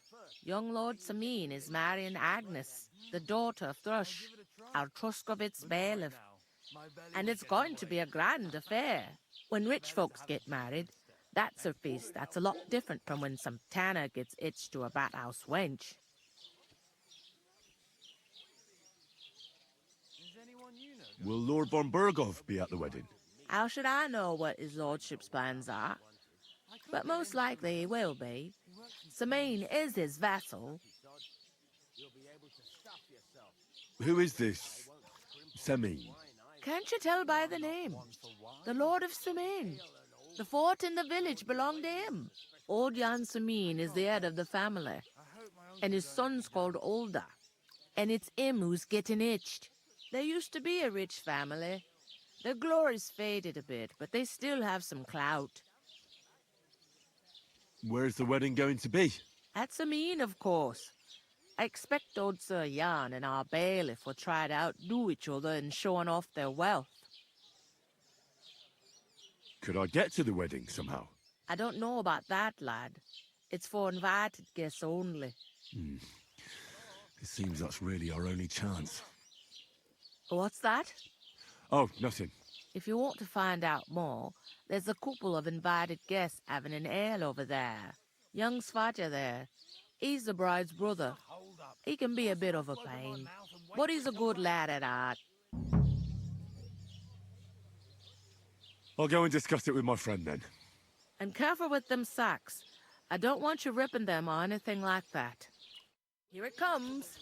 [SPEAKER 14] Young Lord Samin is marrying Agnes, the daughter of Thrush, our Truskovitz bailiff. And it's going to be a grand affair. When rich folks get married, that's a feast that's a lot different from when some tanner gets hitched to a bathhouse wench.
[SPEAKER 19] Will Lord von Burgov be at the wedding?
[SPEAKER 14] How should I know what his lordship's plans are? But most likely he will be. Samine is his vassal.
[SPEAKER 19] Who is this? Semine?
[SPEAKER 14] Can't you tell by the name? The Lord of Samine. The fort and the village belong to him. Old Jan Samine is the head of the family. And his son's called Olda. And it's him who's getting itched. There used to be a rich family. Their glory's faded a bit, but they still have some clout.
[SPEAKER 19] Where's the wedding going to be?
[SPEAKER 14] At Samine, of course. I expect old Sir Jan and our bailiff will try to outdo each other in showing off their wealth.
[SPEAKER 19] Could I get to the wedding somehow?
[SPEAKER 14] I don't know about that, lad. It's for invited guests only.
[SPEAKER 19] It seems that's really our only chance.
[SPEAKER 14] What's that?
[SPEAKER 19] Oh, nothing.
[SPEAKER 14] If you want to find out more, there's a couple of invited guests having an ale over there. Young Svaja there. He's the bride's brother. He can be a bit of a pain, but he's a good lad at heart.
[SPEAKER 19] I'll go and discuss it with my friend then.
[SPEAKER 14] And careful with them sacks. I don't want you ripping them or anything like that. Here it comes.